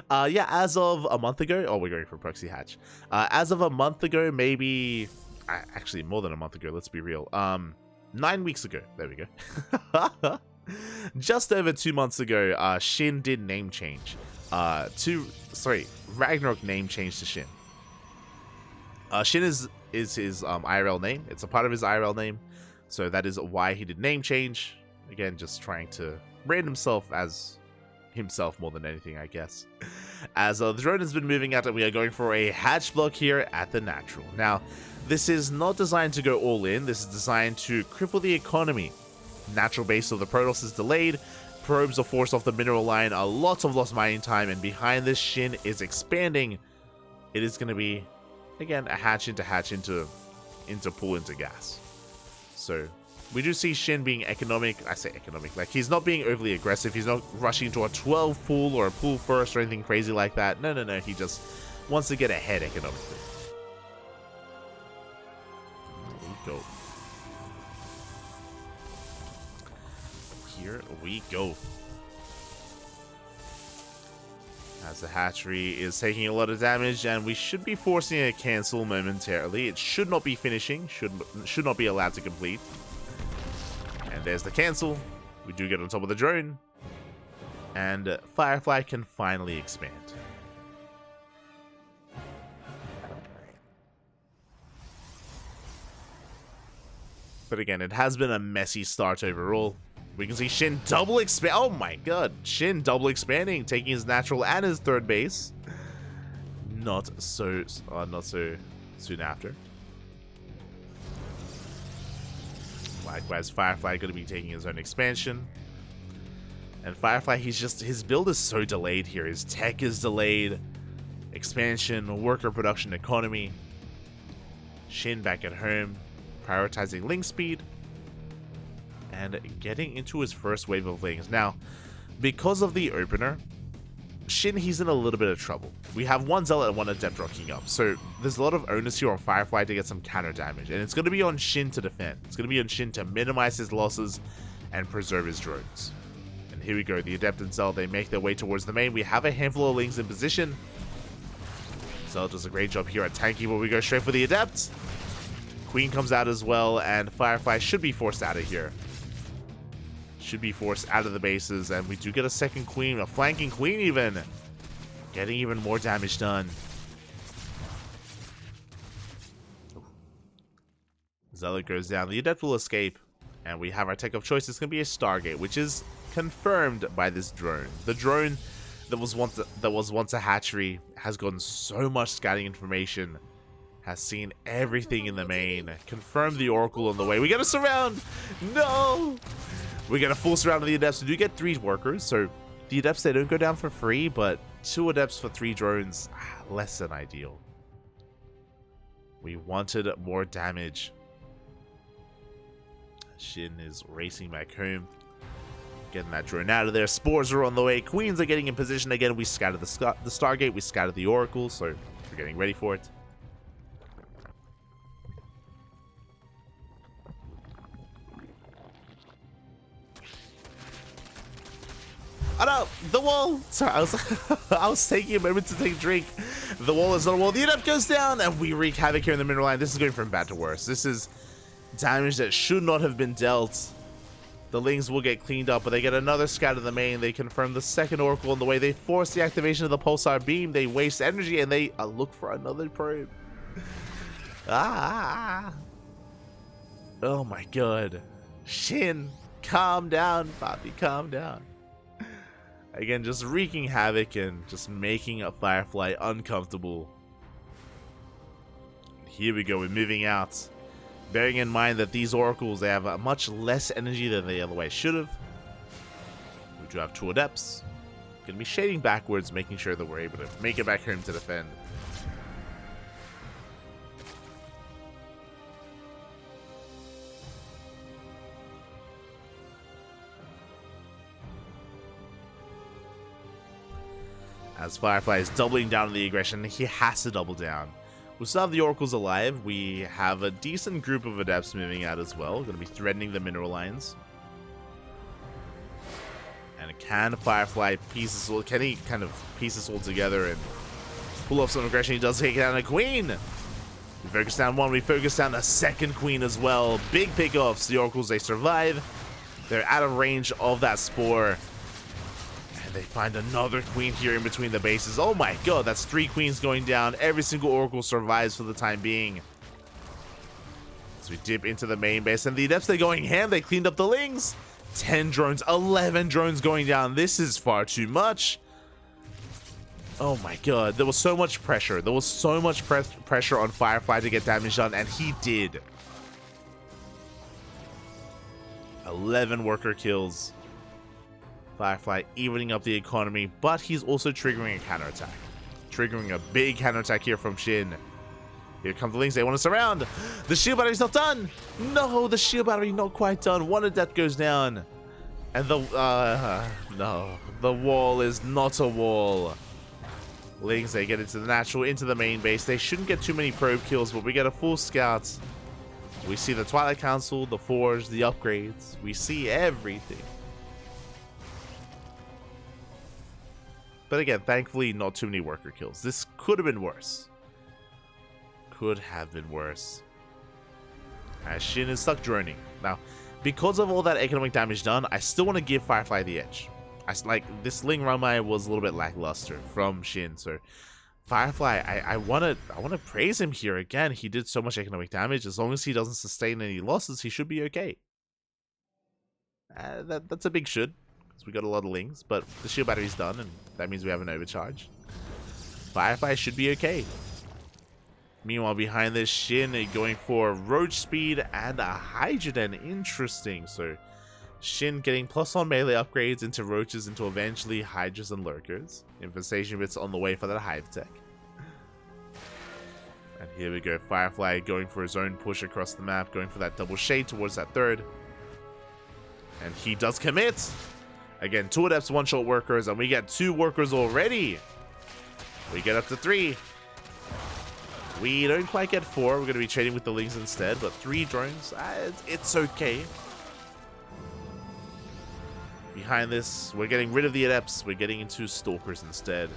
Yeah, as of a month ago, oh, we're going for Proxy Hatch. As of a month ago, maybe, actually more than a month ago, let's be real. 9 weeks ago. There we go. Just over 2 months ago, SHIN did name change. Ragnarok name change to SHIN. SHIN is his IRL name. It's a part of his IRL name. So that is why he did name change. Again, just trying to brand himself as himself more than anything, I guess. As the drone has been moving out, and we are going for a hatch block here at the natural. Now, this is not designed to go all in. This is designed to cripple the economy. Natural base of the Protoss is delayed. Probes are forced off the mineral line. A lot of lost mining time, and behind this, SHIN is expanding. It is going to be, again, a hatch into pool into gas. So we do see SHIN being economic. I say economic, like he's not being overly aggressive. He's not rushing to a 12 pool or a pool first or anything crazy like that. No. He just wants to get ahead economically. There we go. Here we go. As the hatchery is taking a lot of damage, and we should be forcing a cancel momentarily. It should not be finishing, should not be allowed to complete. And there's the cancel. We do get on top of the drone, and Firefly can finally expand. But again, it has been a messy start overall. We can see SHIN double expand. Oh my god, SHIN double expanding, taking his natural and his third base. Not so soon after. Likewise, Firefly going to be taking his own expansion. And Firefly, his build is so delayed here. His tech is delayed. Expansion, worker production, economy. SHIN back at home, prioritizing link speed. And getting into his first wave of links. Now, because of the opener, SHIN, he's in a little bit of trouble. We have one Zealot and one Adept rocking up. So there's a lot of onus here on Firefly to get some counter damage. And it's going to be on SHIN to defend. It's going to be on SHIN to minimize his losses and preserve his drones. And here we go. The Adept and Zealot, they make their way towards the main. We have a handful of links in position. Zealot does a great job here at tanking, but we go straight for the Adept. Queen comes out as well, and Firefly should be forced out of here. Should be forced out of the bases, and we do get a second queen, a flanking queen even. Getting even more damage done. Zealot goes down. The Adept will escape, and we have our tech of choice. It's going to be a Stargate, which is confirmed by this drone. The drone that was once a hatchery has gotten so much scouting information, has seen everything in the main, confirmed the Oracle on the way. We get a surround! No! We get a full surround of the Adepts. We do get 3 workers, so the Adepts, they don't go down for free, but 2 Adepts for 3 drones, less than ideal. We wanted more damage. SHIN is racing back home, getting that drone out of there. Spores are on the way. Queens are getting in position again. We scattered the Stargate. We scattered the Oracle, so we're getting ready for it. Oh no, the wall! Sorry, I was taking a moment to take a drink. The wall is on the wall. The Adept goes down, and we wreak havoc here in the mineral line. This is going from bad to worse. This is damage that should not have been dealt. The Lings will get cleaned up, but they get another scout of the main. They confirm the second Oracle on the way. They force the activation of the Pulsar Beam. They waste energy, and they look for another probe. Oh my god. SHIN, calm down, Bobby, calm down. Again, just wreaking havoc and just making a Firefly uncomfortable. Here we go, we're moving out. Bearing in mind that these Oracles, they have much less energy than they otherwise should have. We do have 2 Adepts. Gonna be shading backwards, making sure that we're able to make it back home to defend. As Firefly is doubling down on the aggression, he has to double down. We still have the Oracles alive. We have a decent group of Adepts moving out as well. Going to be threatening the mineral lines. And can Firefly piece this all? Can he kind of piece this all together and pull off some aggression? He does take down a Queen. We focus down one, we focus down a second queen as well. Big pickoffs. The oracles, they survive. They're out of range of that spore. And they find another queen here in between the bases. Oh my god, that's 3 queens going down. Every single oracle survives for the time being. So we dip into the main base, and the adepts, they're going ham. They cleaned up the lings. 10 drones, 11 drones going down. This is far too much. Oh my god, there was so much pressure. There was so much pressure on Firefly to get damage done, and he did. 11 worker kills. Firefly evening up the economy, but he's also triggering a counterattack. Triggering a big counterattack here from SHIN. Here come the lings, they want to surround. The shield battery's not done. No, the shield battery not quite done. One adept goes down. And no, the wall is not a wall. Lings, they get into the natural, into the main base. They shouldn't get too many probe kills, but we get a full scout. We see the Twilight Council, the Forge, the upgrades. We see everything. But again, thankfully, not too many worker kills. This could have been worse. Could have been worse. As SHIN is stuck droning. Now, because of all that economic damage done, I still want to give Firefly the edge. Like, this Ling Ramai was a little bit lackluster from SHIN, so Firefly, I want to praise him here again. He did so much economic damage. As long as he doesn't sustain any losses, he should be okay. That's a big should, because we got a lot of Lings, but the shield battery's done, and that means we have an overcharge. Firefly should be okay. Meanwhile, behind this, SHIN going for Roach Speed and a Hydrogen. Interesting. So, SHIN getting +1 melee upgrades into Roaches, into eventually Hydras and Lurkers. Infestation bits on the way for that Hive Tech. And here we go. Firefly going for his own push across the map, going for that double shade towards that third. And he does commit. Again, 2 adepts, 1-shot workers, and we get 2 workers already. We get up to 3. We don't quite get 4. We're going to be trading with the Lings instead, but 3 drones, it's okay. Behind this, we're getting rid of the adepts. We're getting into stalkers instead.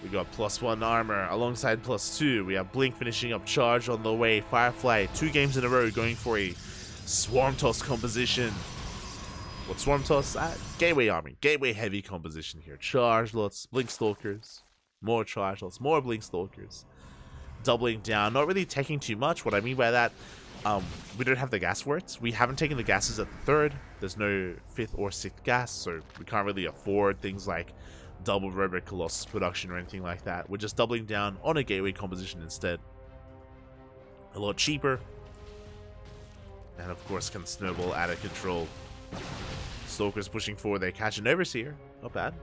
We got +1 armor alongside +2. We have Blink finishing up charge on the way. Firefly, 2 games in a row going for a Swarm Toss composition. What Swarm Toss? Gateway army. Gateway heavy composition here. Charge lots, Blink stalkers. More charge lots, more Blink stalkers. Doubling down, not really taking too much. What I mean by that, we don't have the gas words. We haven't taken the gases at the 3rd. There's no 5th or 6th gas, so we can't really afford things like double Robo Colossus production or anything like that. We're just doubling down on a gateway composition instead. A lot cheaper. And of course can snowball out of control. Stalkers pushing forward, they catch an Overseer. Not bad.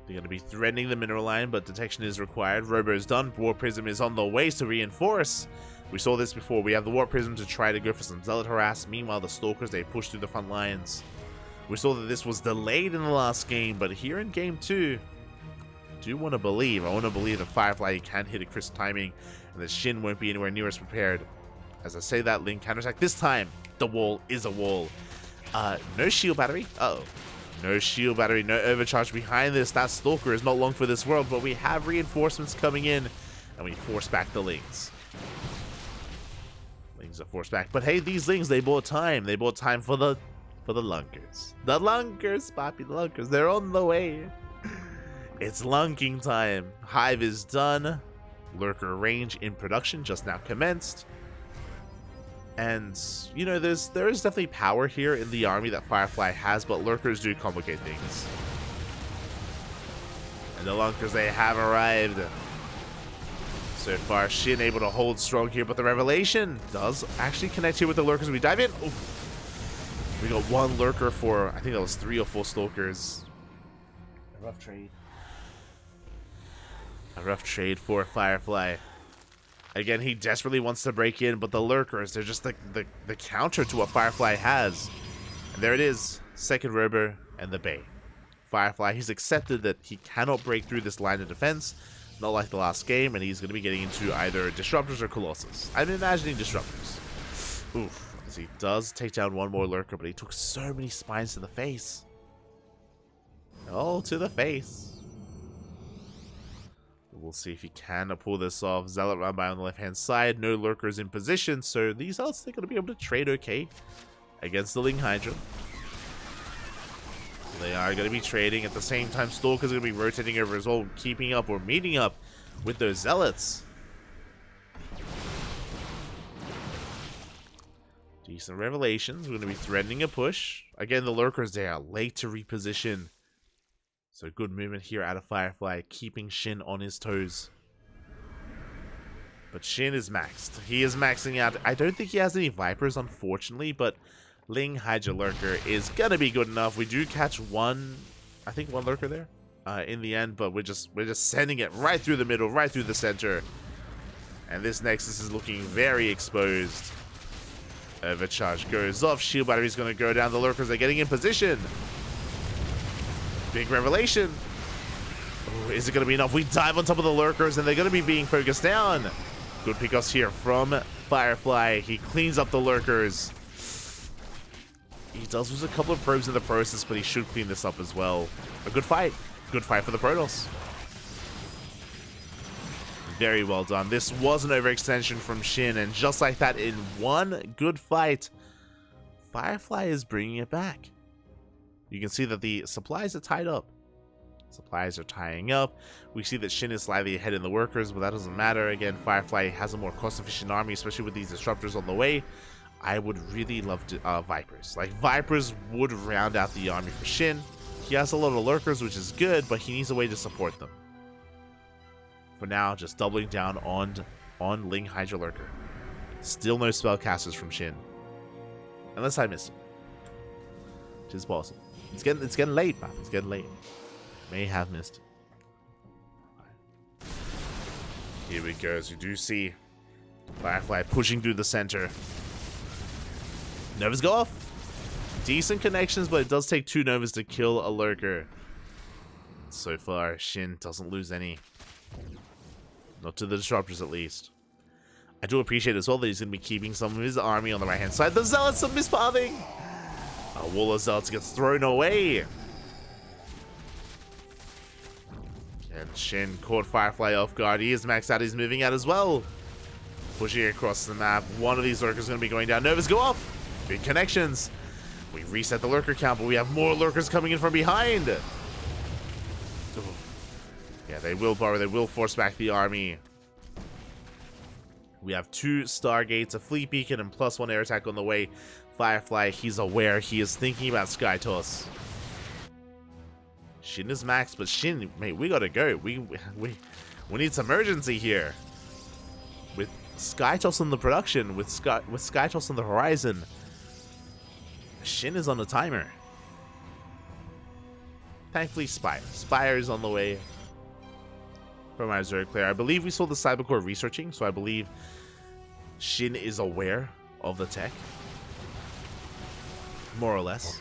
They're going to be threatening the mineral line, but detection is required. Robo's done. Warp Prism is on the way to reinforce. We saw this before. We have the Warp Prism to try to go for some Zealot harass. Meanwhile, the Stalkers, they push through the front lines. We saw that this was delayed in the last game, but here in game 2, I want to believe that Firefly can hit a crisp timing, and that SHIN won't be anywhere near as prepared. As I say that, Link counterattack. This time, the wall is a wall. No shield battery. Uh-oh. No shield battery, no overcharge behind this. That Stalker is not long for this world, but we have reinforcements coming in, and we force back the Lings. Lings are forced back, but hey, these Lings, they bought time. They bought time for the Lunkers. The Lunkers, Poppy, the Lunkers, they're on the way. It's lunking time. Hive is done. Lurker range in production just now commenced. And, you know, there is definitely power here in the army that Firefly has, but Lurkers do complicate things. And the Lunkers, they have arrived. So far, SHIN able to hold strong here, but the Revelation does actually connect here with the Lurkers. We dive in. Oof. We got 1 Lurker for, I think that was 3 or 4 Stalkers. A rough trade. A rough trade for Firefly. Again, he desperately wants to break in, but the Lurkers, they're just the counter to what Firefly has. And there it is. 2nd Robo and the Bay. Firefly, he's accepted that he cannot break through this line of defense, not like the last game, and he's going to be getting into either Disruptors or Colossus. I'm imagining Disruptors. Oof. As he does take down 1 more Lurker, but he took so many spines to the face. All to the face. We'll see if he can pull this off. Zealot run by on the left-hand side. No lurkers in position, so these Zealots, they're going to be able to trade okay against the Ling Hydra. They are going to be trading. At the same time, Stalker's going to be rotating over as well, keeping up or meeting up with those Zealots. Decent revelations. We're going to be threatening a push. Again, the lurkers, they are late to reposition. So good movement here out of Firefly, keeping SHIN on his toes. But SHIN is maxed. He is maxing out. I don't think he has any Vipers, unfortunately, but Ling Hydra Lurker is going to be good enough. We do catch one, I think one Lurker there in the end, but we're just sending it right through the middle, right through the center. And this Nexus is looking very exposed. Overcharge goes off. Shield battery is going to go down. The lurkers are getting in position. Big revelation. Oh, is it going to be enough? We dive on top of the lurkers and they're going to be being focused down. Good pickoffs here from Firefly. He cleans up the lurkers. He does lose a couple of probes in the process, but he should clean this up as well. A good fight. Good fight for the Protoss. Very well done. This was an overextension from SHIN, and just like that, in one good fight, Firefly is bringing it back. You can see that the supplies are tied up. Supplies are tying up. We see that SHIN is slightly ahead in the workers, but that doesn't matter. Again, Firefly has a more cost-efficient army, especially with these disruptors on the way. I would really love to, Vipers. Like, Vipers would round out the army for SHIN. He has a lot of lurkers, which is good, but he needs a way to support them. For now, just doubling down on Ling Hydra Lurker. Still no spellcasters from SHIN. Unless I missed him. Which is possible. It's getting late, man. It's getting late. May have missed it. Here we go. As you do see Firefly pushing through the center. Novas go off. Decent connections, but it does take 2 Novas to kill a Lurker. So far, SHIN doesn't lose any. Not to the disruptors, at least. I do appreciate as well that he's going to be keeping some of his army on the right-hand side. The Zealots are mispathing! A wall of Zealots gets thrown away. And SHIN caught Firefly off guard. He is maxed out. He's moving out as well. Pushing across the map. One of these Lurkers is going to be going down. Novas go off. Big connections. We reset the Lurker count, but we have more Lurkers coming in from behind. Ooh. Yeah, they will borrow. They will force back the army. We have 2 Stargates, a Fleet Beacon, and +1 air attack on the way. Firefly, he's aware. He is thinking about Sky Toss. SHIN is maxed, but SHIN, mate, we gotta go. We need some urgency here. With Sky Toss on the production, with Sky Toss on the horizon, SHIN is on the timer. Thankfully, Spire is on the way from our Zerg player. I believe we saw the Cybercore researching, so I believe SHIN is aware of the tech. More or less.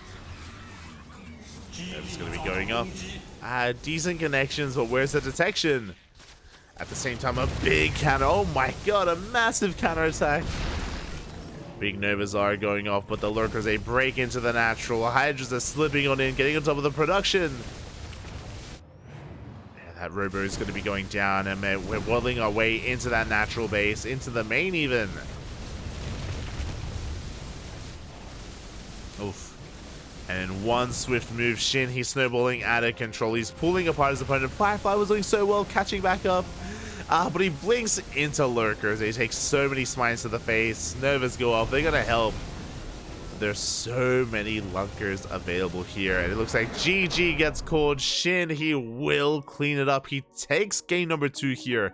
It's going to be going up. Decent connections, but where's the detection? At the same time, a big counter. Oh my god, a massive counter attack. Big Novas are going off, but the Lurkers, they break into the natural. Hydras are slipping on in, getting on top of the production. Yeah, that Robo is going to be going down, and we're waddling our way into that natural base, into the main even. Oof. And in one swift move, SHIN, he's snowballing out of control. He's pulling apart his opponent. Firefly was doing so well, catching back up. But he blinks into Lurkers. He takes so many smites to the face. Novas go off. They're going to help. There's so many Lurkers available here. And it looks like GG gets called. SHIN, he will clean it up. He takes game number 2 here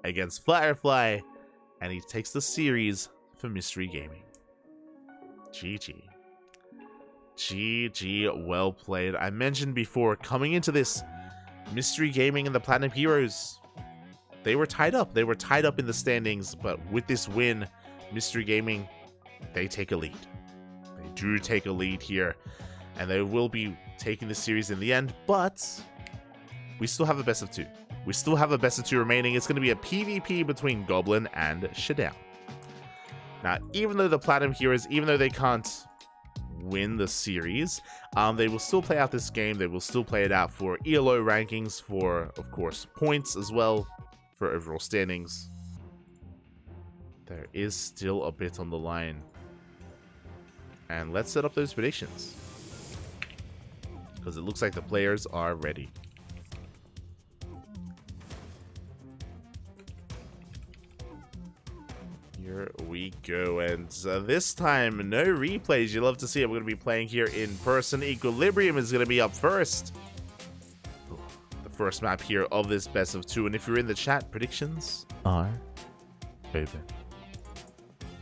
against Firefly. And he takes the series for Mystery Gaming. GG. GG, well played. I mentioned before, coming into this, Mystery Gaming and the Platinum Heroes, they were tied up. They were tied up in the standings, but with this win, Mystery Gaming, they take a lead. They do take a lead here, and they will be taking the series in the end, but we still have a best of 2. We still have a best of 2 remaining. It's going to be a PvP between Goblin and ShaDoWn. Now, even though the Platinum Heroes, even though they can't win the series, they will still play out this game. They will still play it out for ELO rankings, for, of course, points as well. for overall standings. There is still a bit on the line. And let's set up those predictions, because it looks like the players are ready. Here we go, and this time, no replays. You love to see it. We're going to be playing here in person. Equilibrium is going to be up first. The first map here of this best of 2, and if you're in the chat, predictions are open.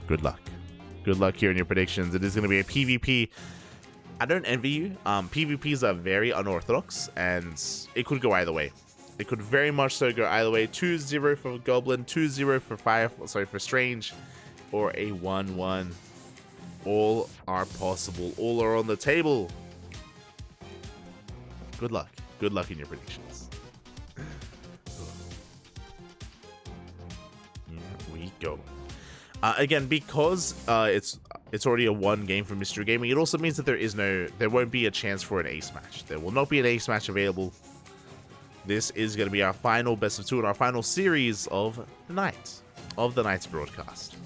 Good luck. Good luck here in your predictions. It is going to be a PvP. I don't envy you. PvPs are very unorthodox, and it could go either way. It could very much so go either way. 2-0 for Goblin, 2-0 for for Strange, or a 1-1. All are possible. All are on the table. Good luck. Good luck in your predictions. Here we go. Again, because it's already a 1 game for Mystery Gaming, it also means that there won't be a chance for an ace match. There will not be an ace match available. This is going to be our final best of 2 and our final series of the night's broadcast,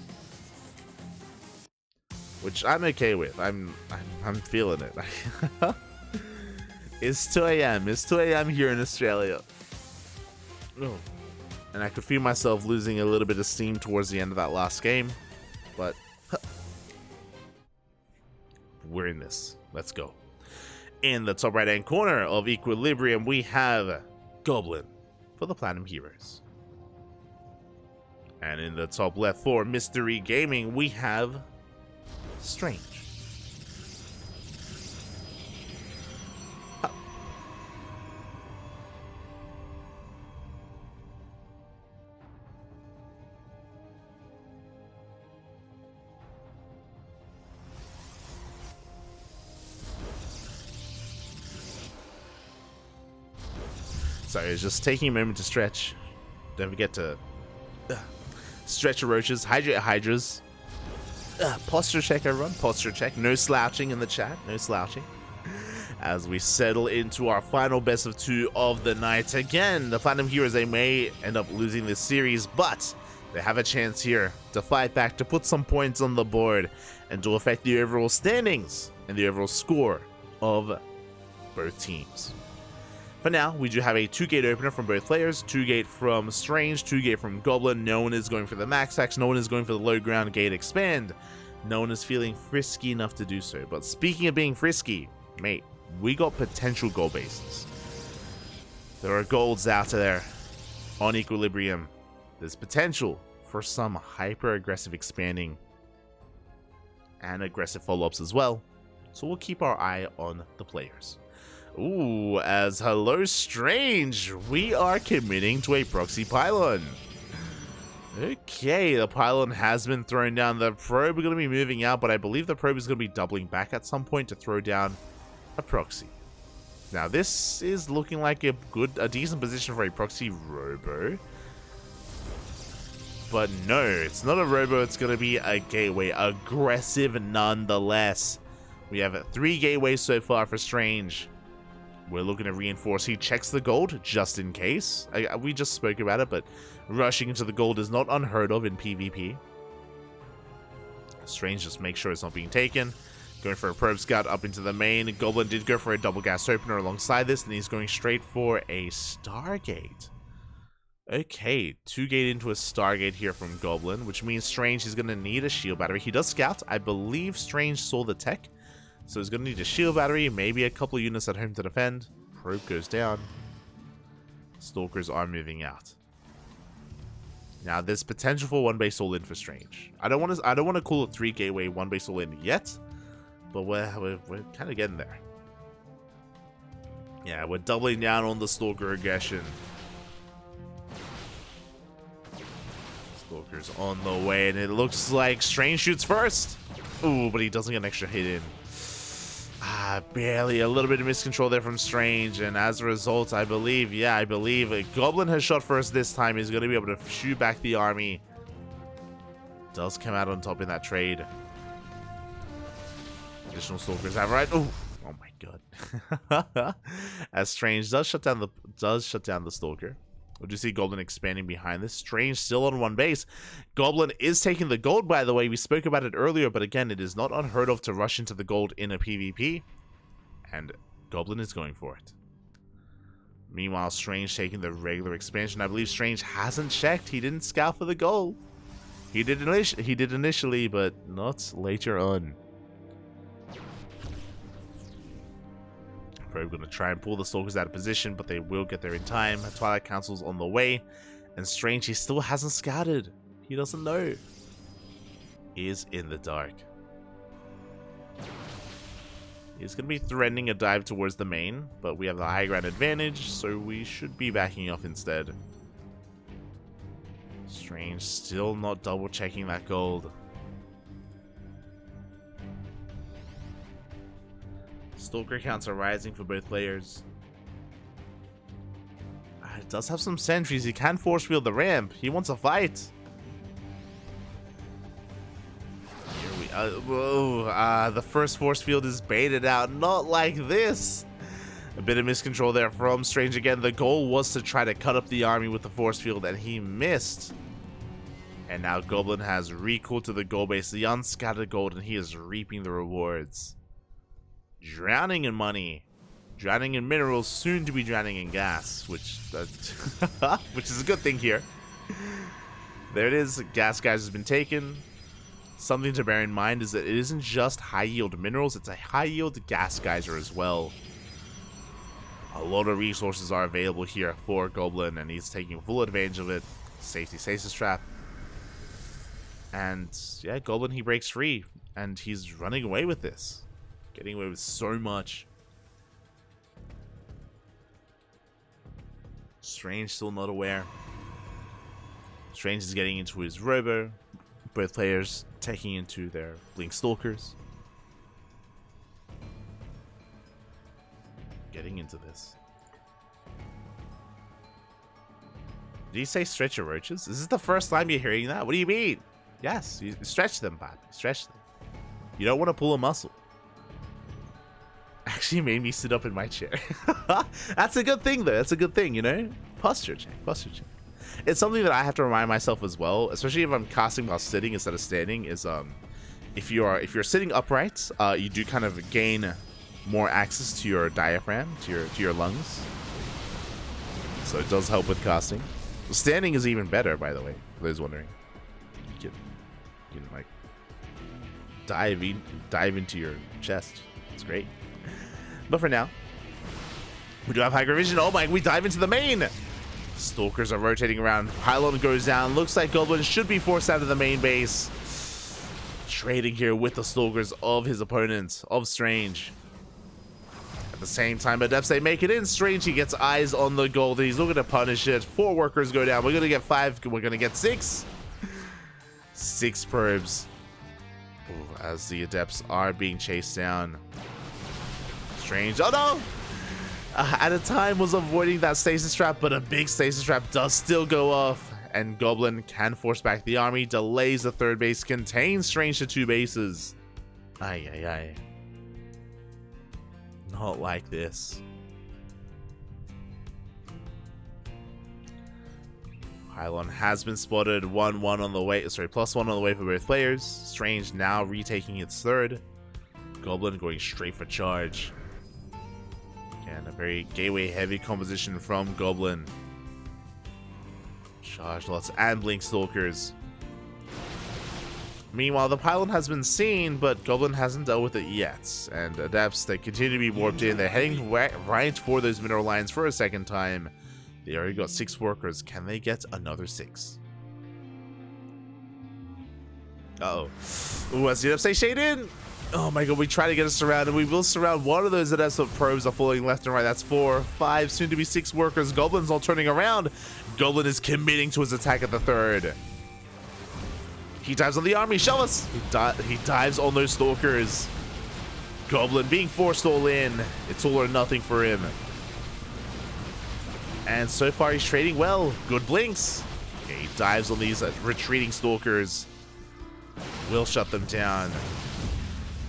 which I'm okay with. I'm feeling it. It's 2 a.m. It's 2 a.m. here in Australia. Oh. And I could feel myself losing a little bit of steam towards the end of that last game. But we're in this. Let's go. In the top right-hand corner of Equilibrium, we have Goblin for the Platinum Heroes. And in the top left for Mystery Gaming, we have Strange. Sorry, it's just taking a moment to stretch. Don't forget to stretch your roaches, hydrate your hydras. Posture check, everyone. Posture check. No slouching in the chat. No slouching. As we settle into our final best of 2 of the night. Again, the Platinum Heroes, they may end up losing this series, but they have a chance here to fight back, to put some points on the board, and to affect the overall standings and the overall score of both teams. For now, we do have a 2-gate opener from both players, 2-gate from Strange, 2-gate from Goblin. No one is going for the max tax, no one is going for the low ground gate expand. No one is feeling frisky enough to do so. But speaking of being frisky, mate, we got potential gold bases. There are golds out there on Equilibrium. There's potential for some hyper-aggressive expanding and aggressive follow-ups as well. So we'll keep our eye on the players. Ooh, as hello Strange, we are committing to a proxy pylon. Okay, the pylon has been thrown down. The probe are going to be moving out, but I believe the probe is going to be doubling back at some point to throw down a proxy. Now this is looking like a decent position for a proxy robo. But no, it's not a robo, it's going to be a gateway. Aggressive nonetheless. We have 3 gateways so far for Strange. We're looking to reinforce. He checks the gold just in case. We just spoke about it, but rushing into the gold is not unheard of in PvP. Strange just makes sure it's not being taken. Going for a probe scout up into the main. Goblin did go for a double gas opener alongside this, and he's going straight for a Stargate. Okay, 2-gate into a Stargate here from Goblin, which means Strange is going to need a shield battery. He does scout. I believe Strange saw the tech. So he's going to need a shield battery, maybe a couple of units at home to defend. Probe goes down. Stalkers are moving out. Now there's potential for 1-base all in for Strange. I don't want to call it 3 gateway 1-base all in yet, but we're kind of getting there. Yeah, we're doubling down on the Stalker aggression. Stalker's on the way, and it looks like Strange shoots first. Ooh, but he doesn't get an extra hit in. Barely. A little bit of miscontrol there from Strange, and as a result, I believe a Goblin has shot first this time. He's going to be able to shoot back the army. Does come out on top in that trade. Additional Stalkers have right. Oh my god. As Strange does shut down the Stalker. Or do you see Goblin expanding behind this? Strange still on one base. Goblin is taking the gold, by the way. We spoke about it earlier, but again, it is not unheard of to rush into the gold in a PvP. And Goblin is going for it. Meanwhile, Strange taking the regular expansion. I believe Strange hasn't checked. He didn't scout for the gold. He did initially, but not later on. Probably going to try and pull the Stalkers out of position, but they will get there in time. Twilight Council's on the way. And Strange, he still hasn't scouted. He doesn't know. He is in the dark. He's going to be threatening a dive towards the main, but we have the high ground advantage, so we should be backing off instead. Strange still not double checking that gold. Stalker counts are rising for both players. It does have some sentries. He can force field the ramp. He wants a fight. Here we the first force field is baited out. Not like this. A bit of miscontrol there from Strange again. The goal was to try to cut up the army with the force field, and he missed. And now Goblin has recooled to the gold base, the unscattered gold, and he is reaping the rewards. Drowning in money, drowning in minerals, soon to be drowning in gas, which is a good thing here. There it is. Gas geyser has been taken. Something to bear in mind is that it isn't just high yield minerals, it's a high yield gas geyser as well. A lot of resources are available here for Goblin, and he's taking full advantage of it. Safety stasis trap. And yeah, Goblin, he breaks free, and he's running away with this. Getting away with so much. Strange still not aware. Strange is getting into his robo. Both players taking into their blink stalkers. Getting into this. Did you say stretch your roaches? Is this the first time you're hearing that? What do you mean? Yes, you stretch them, Pat. Stretch them. You don't want to pull a muscle. Actually made me sit up in my chair. That's a good thing, though. That's a good thing, you know? Posture check. Posture check. It's something that I have to remind myself as well, especially if I'm casting while sitting instead of standing, is if you're sitting upright, you do kind of gain more access to your diaphragm, to your lungs. So it does help with casting. Standing is even better, by the way, for those wondering. You can like dive into your chest. It's great. But for now, we do have high vision. Oh my, we dive into the main. Stalkers are rotating around. Pylon goes down. Looks like Goblin should be forced out of the main base. Trading here with the Stalkers of his opponent, of Strange. At the same time, Adepts, they make it in. Strange, he gets eyes on the gold. He's looking to punish it. 4 workers go down. We're going to get 5. We're going to get 6. 6 probes. Ooh, as the Adepts are being chased down. Strange. Oh no! At a time was avoiding that stasis trap, but a big stasis trap does still go off. And Goblin can force back the army. Delays the 3rd base. Contains Strange to 2 bases. Ay, ay, ay. Not like this. Pylon has been spotted. 1-1 on the way. Sorry, +1 on the way for both players. Strange now retaking its 3rd. Goblin going straight for charge. Again, a very gateway heavy composition from Goblin. Charge lots and blink stalkers. Meanwhile, the Pylon has been seen, but Goblin hasn't dealt with it yet. And Adepts, they continue to be warped in. They're heading right for those mineral lines for a 2nd time. They already got 6 workers. Can they get another 6? Uh-oh. Ooh, as the Adepts say ShaDoWn. Oh my god, we try to get us surrounded. We will surround one of those Adepts, but probes are falling left and right. That's 4, 5, soon to be 6 workers. Goblin's all turning around. Goblin is committing to his attack at the 3rd. He dives on the army. Show us. He dives on those stalkers. Goblin being forced all in. It's all or nothing for him. And so far he's trading well. Good blinks. Okay, he dives on these retreating stalkers. Will shut them down.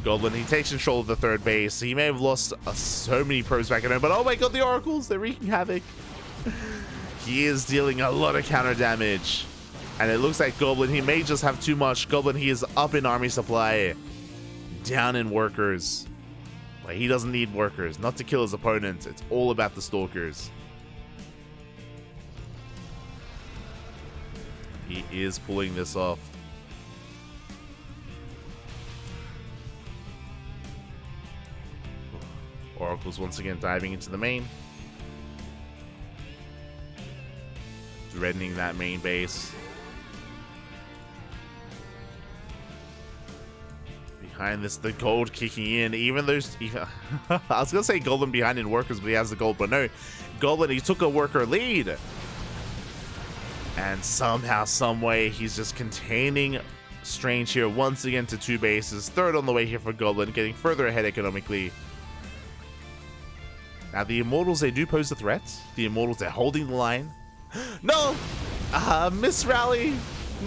Goblin, he takes control of the 3rd base. He may have lost so many probes back at home, but oh my god, the oracles, they're wreaking havoc. He is dealing a lot of counter damage. And it looks like Goblin, he may just have too much. Goblin, he is up in army supply. Down in workers. But he doesn't need workers. Not to kill his opponent. It's all about the stalkers. He is pulling this off. Oracle's once again diving into the main. Threatening that main base. Behind this, the gold kicking in. Even those, I was gonna say Goblin behind in workers, but he has the gold. But no, Goblin, he took a worker lead, and somehow, some way, he's just containing Strange here once again to 2 bases. Third on the way here for Goblin, getting further ahead economically. Now the Immortals, they do pose a threat. The Immortals, they're holding the line. No, miss rally.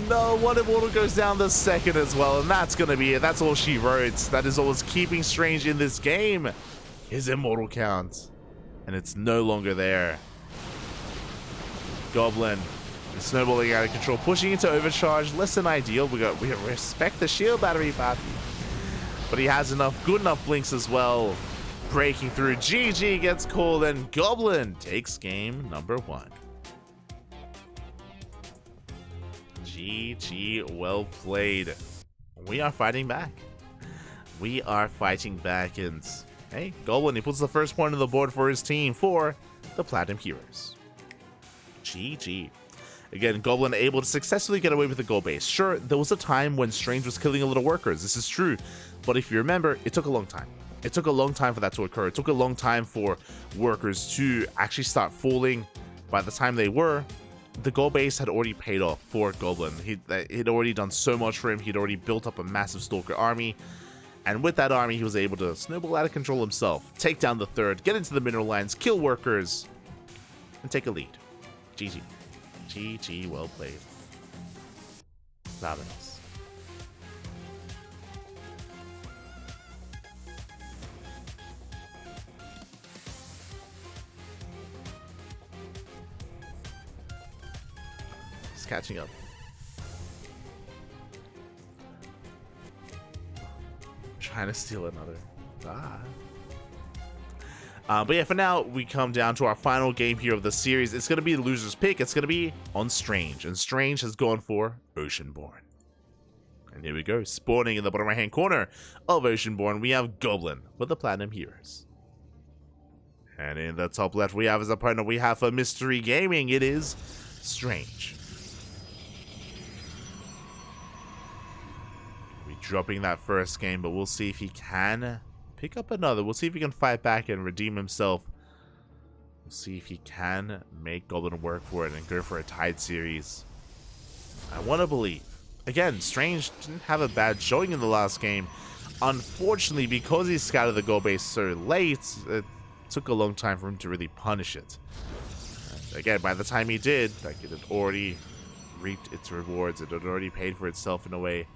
No, one Immortal goes down the second as well, and that's gonna be it. That's all she wrote. That is all that's keeping Strange in this game. His Immortal count. And it's no longer there. Goblin is snowballing out of control, pushing into overcharge. Less than ideal. We respect the shield battery, but he has enough, good enough blinks as well. Breaking through. GG gets called, and Goblin takes game number 1. GG, well played. We are fighting back. We are fighting back, and hey, Goblin, he puts the first point on the board for his team for the Platinum Heroes. GG. Again, Goblin able to successfully get away with the gold base. Sure, there was a time when Strange was killing a lot of workers. This is true. But if you remember, it took a long time. It took a long time for that to occur. It took a long time for workers to actually start falling. By the time they were, the gold base had already paid off for Goblin. He'd already done so much for him. He'd already built up a massive Stalker army. And with that army, he was able to snowball out of control himself, take down the third, get into the mineral lines, kill workers, and take a lead. GG. GG, well played. Fabulous. Just catching up. Trying to steal another. But yeah, for now, we come down to our final game here of the series. It's going to be the loser's pick. It's going to be on Strange. And Strange has gone for Oceanborn. And here we go. Spawning in the bottom right-hand corner of Oceanborn, we have Goblin with the Platinum Heroes. And in the top left, we have his opponent. We have for Mystery Gaming. It is Strange. Dropping that first game, but we'll see if he can pick up another. We'll see if he can fight back and redeem himself. We'll see if he can make Goblin work for it and go for a tied series. I want to believe. Again, Strange didn't have a bad showing in the last game. Unfortunately, because he scouted the gold base so late, it took a long time for him to really punish it. And again, by the time he did, like, it had already reaped its rewards. It had already paid for itself in a way.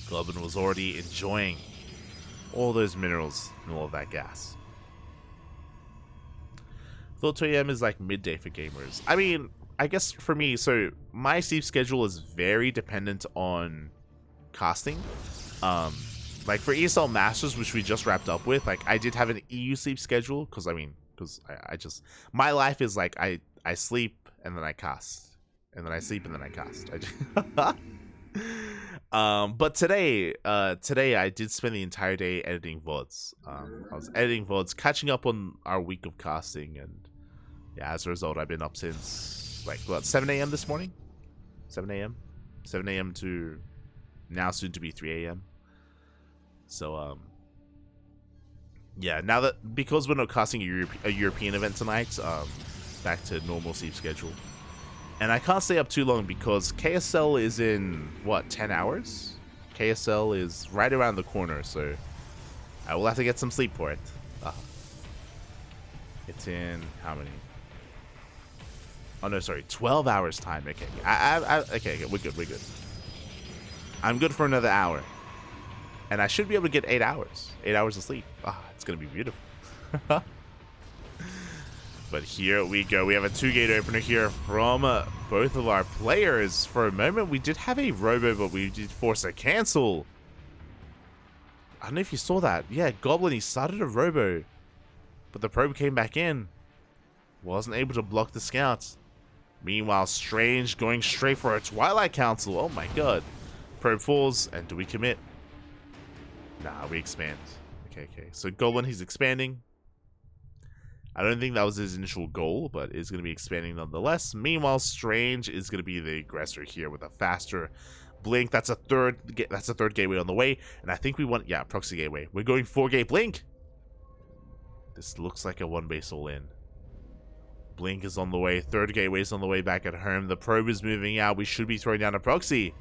Goblin was already enjoying all those minerals and all of that gas. Thought 2 AM is like midday for gamers. I mean, I guess for me, so my sleep schedule is very dependent on casting. Like for ESL Masters, which we just wrapped up with, like I did have an EU sleep schedule because I just, my life is like I sleep and then I cast, and then I sleep and then I cast. But today I did spend the entire day editing VODs. I was editing VODs, catching up on our week of casting, and yeah, as a result, I've been up since like what, 7 AM this morning? 7 AM? 7 AM to now soon to be 3 AM. So yeah, now that, because we're not casting a European event tonight, back to normal sleep schedule. And I can't stay up too long because KSL is in, what, 10 hours? KSL is right around the corner, so I will have to get some sleep for it. It's in how many? Oh no, sorry, 12 hours time. Okay, okay, we're good. I'm good for another hour. And I should be able to get 8 hours. 8 hours of sleep. It's going to be beautiful. But here we go. We have a 2-gate opener here from both of our players. For a moment, we did have a robo, but we did force a cancel. I don't know if you saw that. Yeah, Goblin, he started a robo, but the probe came back in. Wasn't able to block the scouts. Meanwhile, Strange going straight for a Twilight Council. Oh my god. Probe falls, and do we commit? Nah, we expand. Okay. So Goblin, he's expanding. I don't think that was his initial goal, but is going to be expanding nonetheless. Meanwhile, Strange is going to be the aggressor here with a faster blink. That's a third gateway on the way, and I think we want proxy gateway. We're going 4-gate blink. This looks like a 1-base all in. Blink is on the way. 3rd gateway is on the way back at home. The probe is moving out. We should be throwing down a proxy.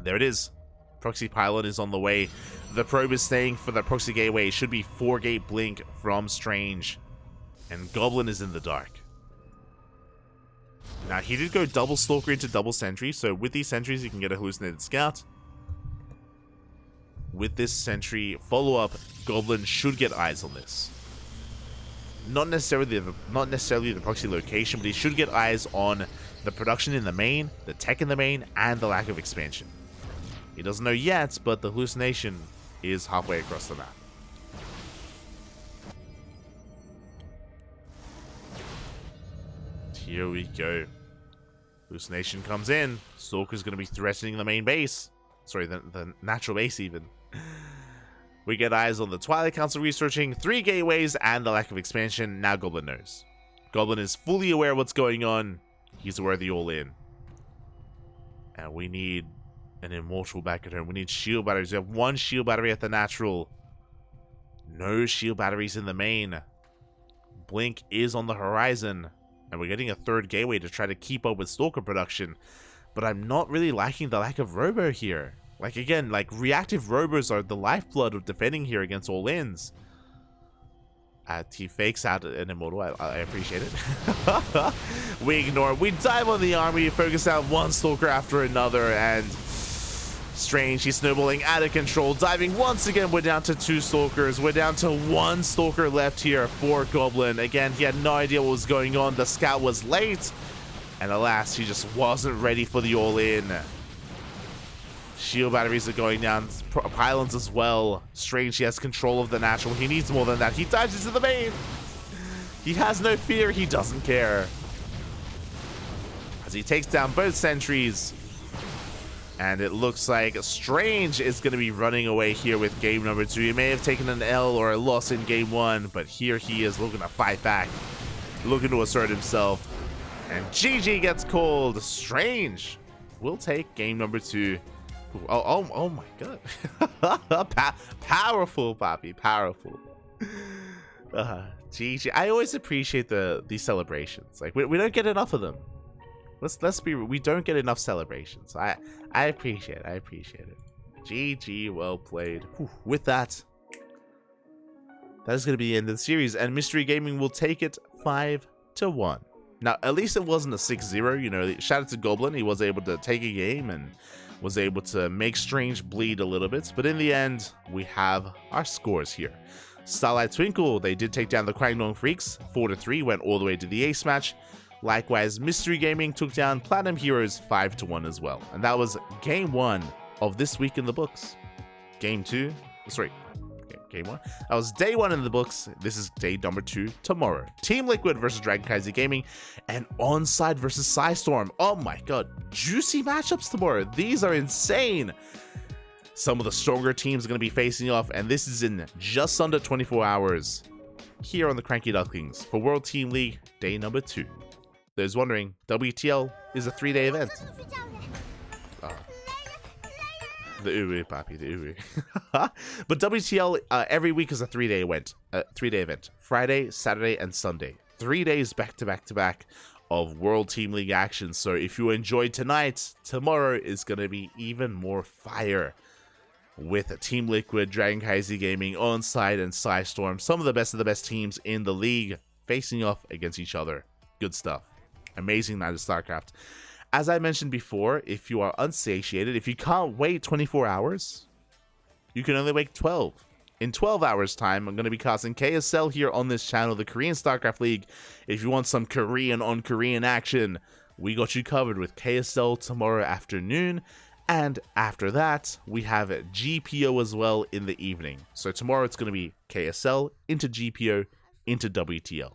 There it is. Proxy pylon is on the way. The probe is staying for the proxy gateway. It should be 4-gate blink from Strange. And Goblin is in the dark. Now, he did go double Stalker into double Sentry. So with these Sentries, you can get a Hallucinated Scout. With this Sentry follow-up, Goblin should get eyes on this. Not necessarily the proxy location, but he should get eyes on the production in the main, the tech in the main, and the lack of expansion. He doesn't know yet, but the hallucination is halfway across the map. Here we go. Hallucination comes in. Stalker's going to be threatening the main base. Sorry, the natural base even. We get eyes on the Twilight Council researching 3 gateways and the lack of expansion. Now Goblin knows. Goblin is fully aware of what's going on. He's aware of the all-in. And we need an immortal back at home. We need shield batteries. We have 1 shield battery at the natural. No shield batteries in the main. Blink is on the horizon. And we're getting a 3rd gateway to try to keep up with Stalker production. But I'm not really liking the lack of robo here. Like, again, like, reactive robos are the lifeblood of defending here against all-ins. He fakes out an immortal. I appreciate it. We ignore it. We dive on the army, focus out 1 Stalker after another, and Strange, he's snowballing out of control. Diving once again, we're down to 2 Stalkers. We're down to 1 Stalker left here for Goblin. Again, he had no idea what was going on. The scout was late, and alas, he just wasn't ready for the all-in. Shield batteries are going down. Pylons as well. Strange, he has control of the natural. He needs more than that. He dives into the main. He has no fear. He doesn't care. As he takes down both sentries. And it looks like Strange is going to be running away here with game number 2. He may have taken an L or a loss in game 1. But here he is looking to fight back. Looking to assert himself. And GG gets called. Strange will take game number 2. Oh my god. Powerful, Poppy. Powerful. GG. I always appreciate these celebrations. Like, we don't get enough of them. Let's be real. We don't get enough celebrations. I appreciate it. I appreciate it. GG. Well played. Whew. With that, that is going to be the end of the series. And Mystery Gaming will take it 5-1. Now, at least it wasn't a 6-0. You know, shout out to Goblin. He was able to take a game and was able to make Strange bleed a little bit. But in the end, we have our scores here. Starlight Twinkle, they did take down the Kwangdong Freaks. 4-3, went all the way to the ace match. Likewise, Mystery Gaming took down Platinum Heroes 5-1 as well. And that was game 1 of this week in the books. Game 2, sorry, game 1. That was day 1 in the books. This is day number 2 tomorrow. Team Liquid versus CranKy Gaming and Onside versus Psystorm. Oh my god, juicy matchups tomorrow. These are insane. Some of the stronger teams are going to be facing off, and this is in just under 24 hours here on the CranKy Ducklings for World Team League day number 2. Those wondering, WTL is a 3-day event. The Uru, Papi, the Uru. But WTL every week is a 3-day event. 3-day event. Friday, Saturday, and Sunday. 3 days back to back to back of World Team League action. So if you enjoyed tonight, tomorrow is going to be even more fire. With Team Liquid, CranKy Gaming, Onside, and Psystorm. Some of the best teams in the league facing off against each other. Good stuff. Amazing night of StarCraft. As I mentioned before, if you are unsatiated, if you can't wait 24 hours, you can only wait 12. In 12 hours time, I'm going to be casting KSL here on this channel, the Korean StarCraft League. If you want some Korean on Korean action, we got you covered with KSL tomorrow afternoon. And after that, we have GPO as well in the evening. So tomorrow it's going to be KSL into GPO into WTL.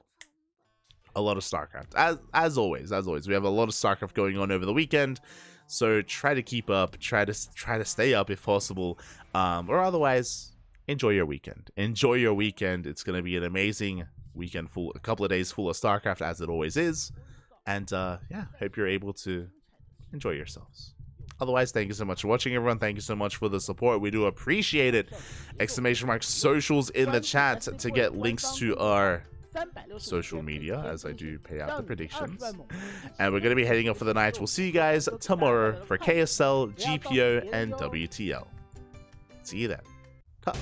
A lot of StarCraft. As always, we have a lot of StarCraft going on over the weekend. So try to keep up, try to stay up if possible, or otherwise enjoy your weekend. Enjoy your weekend. It's going to be an amazing weekend, a couple of days full of StarCraft as it always is. And yeah, hope you're able to enjoy yourselves. Otherwise, thank you so much for watching, everyone. Thank you so much for the support. We do appreciate it. ! Socials in the chat to get links to our social media as I do pay out the predictions. And we're going to be heading up for the night. We'll see you guys tomorrow for KSL, GPO, and WTL. See you then. Ta.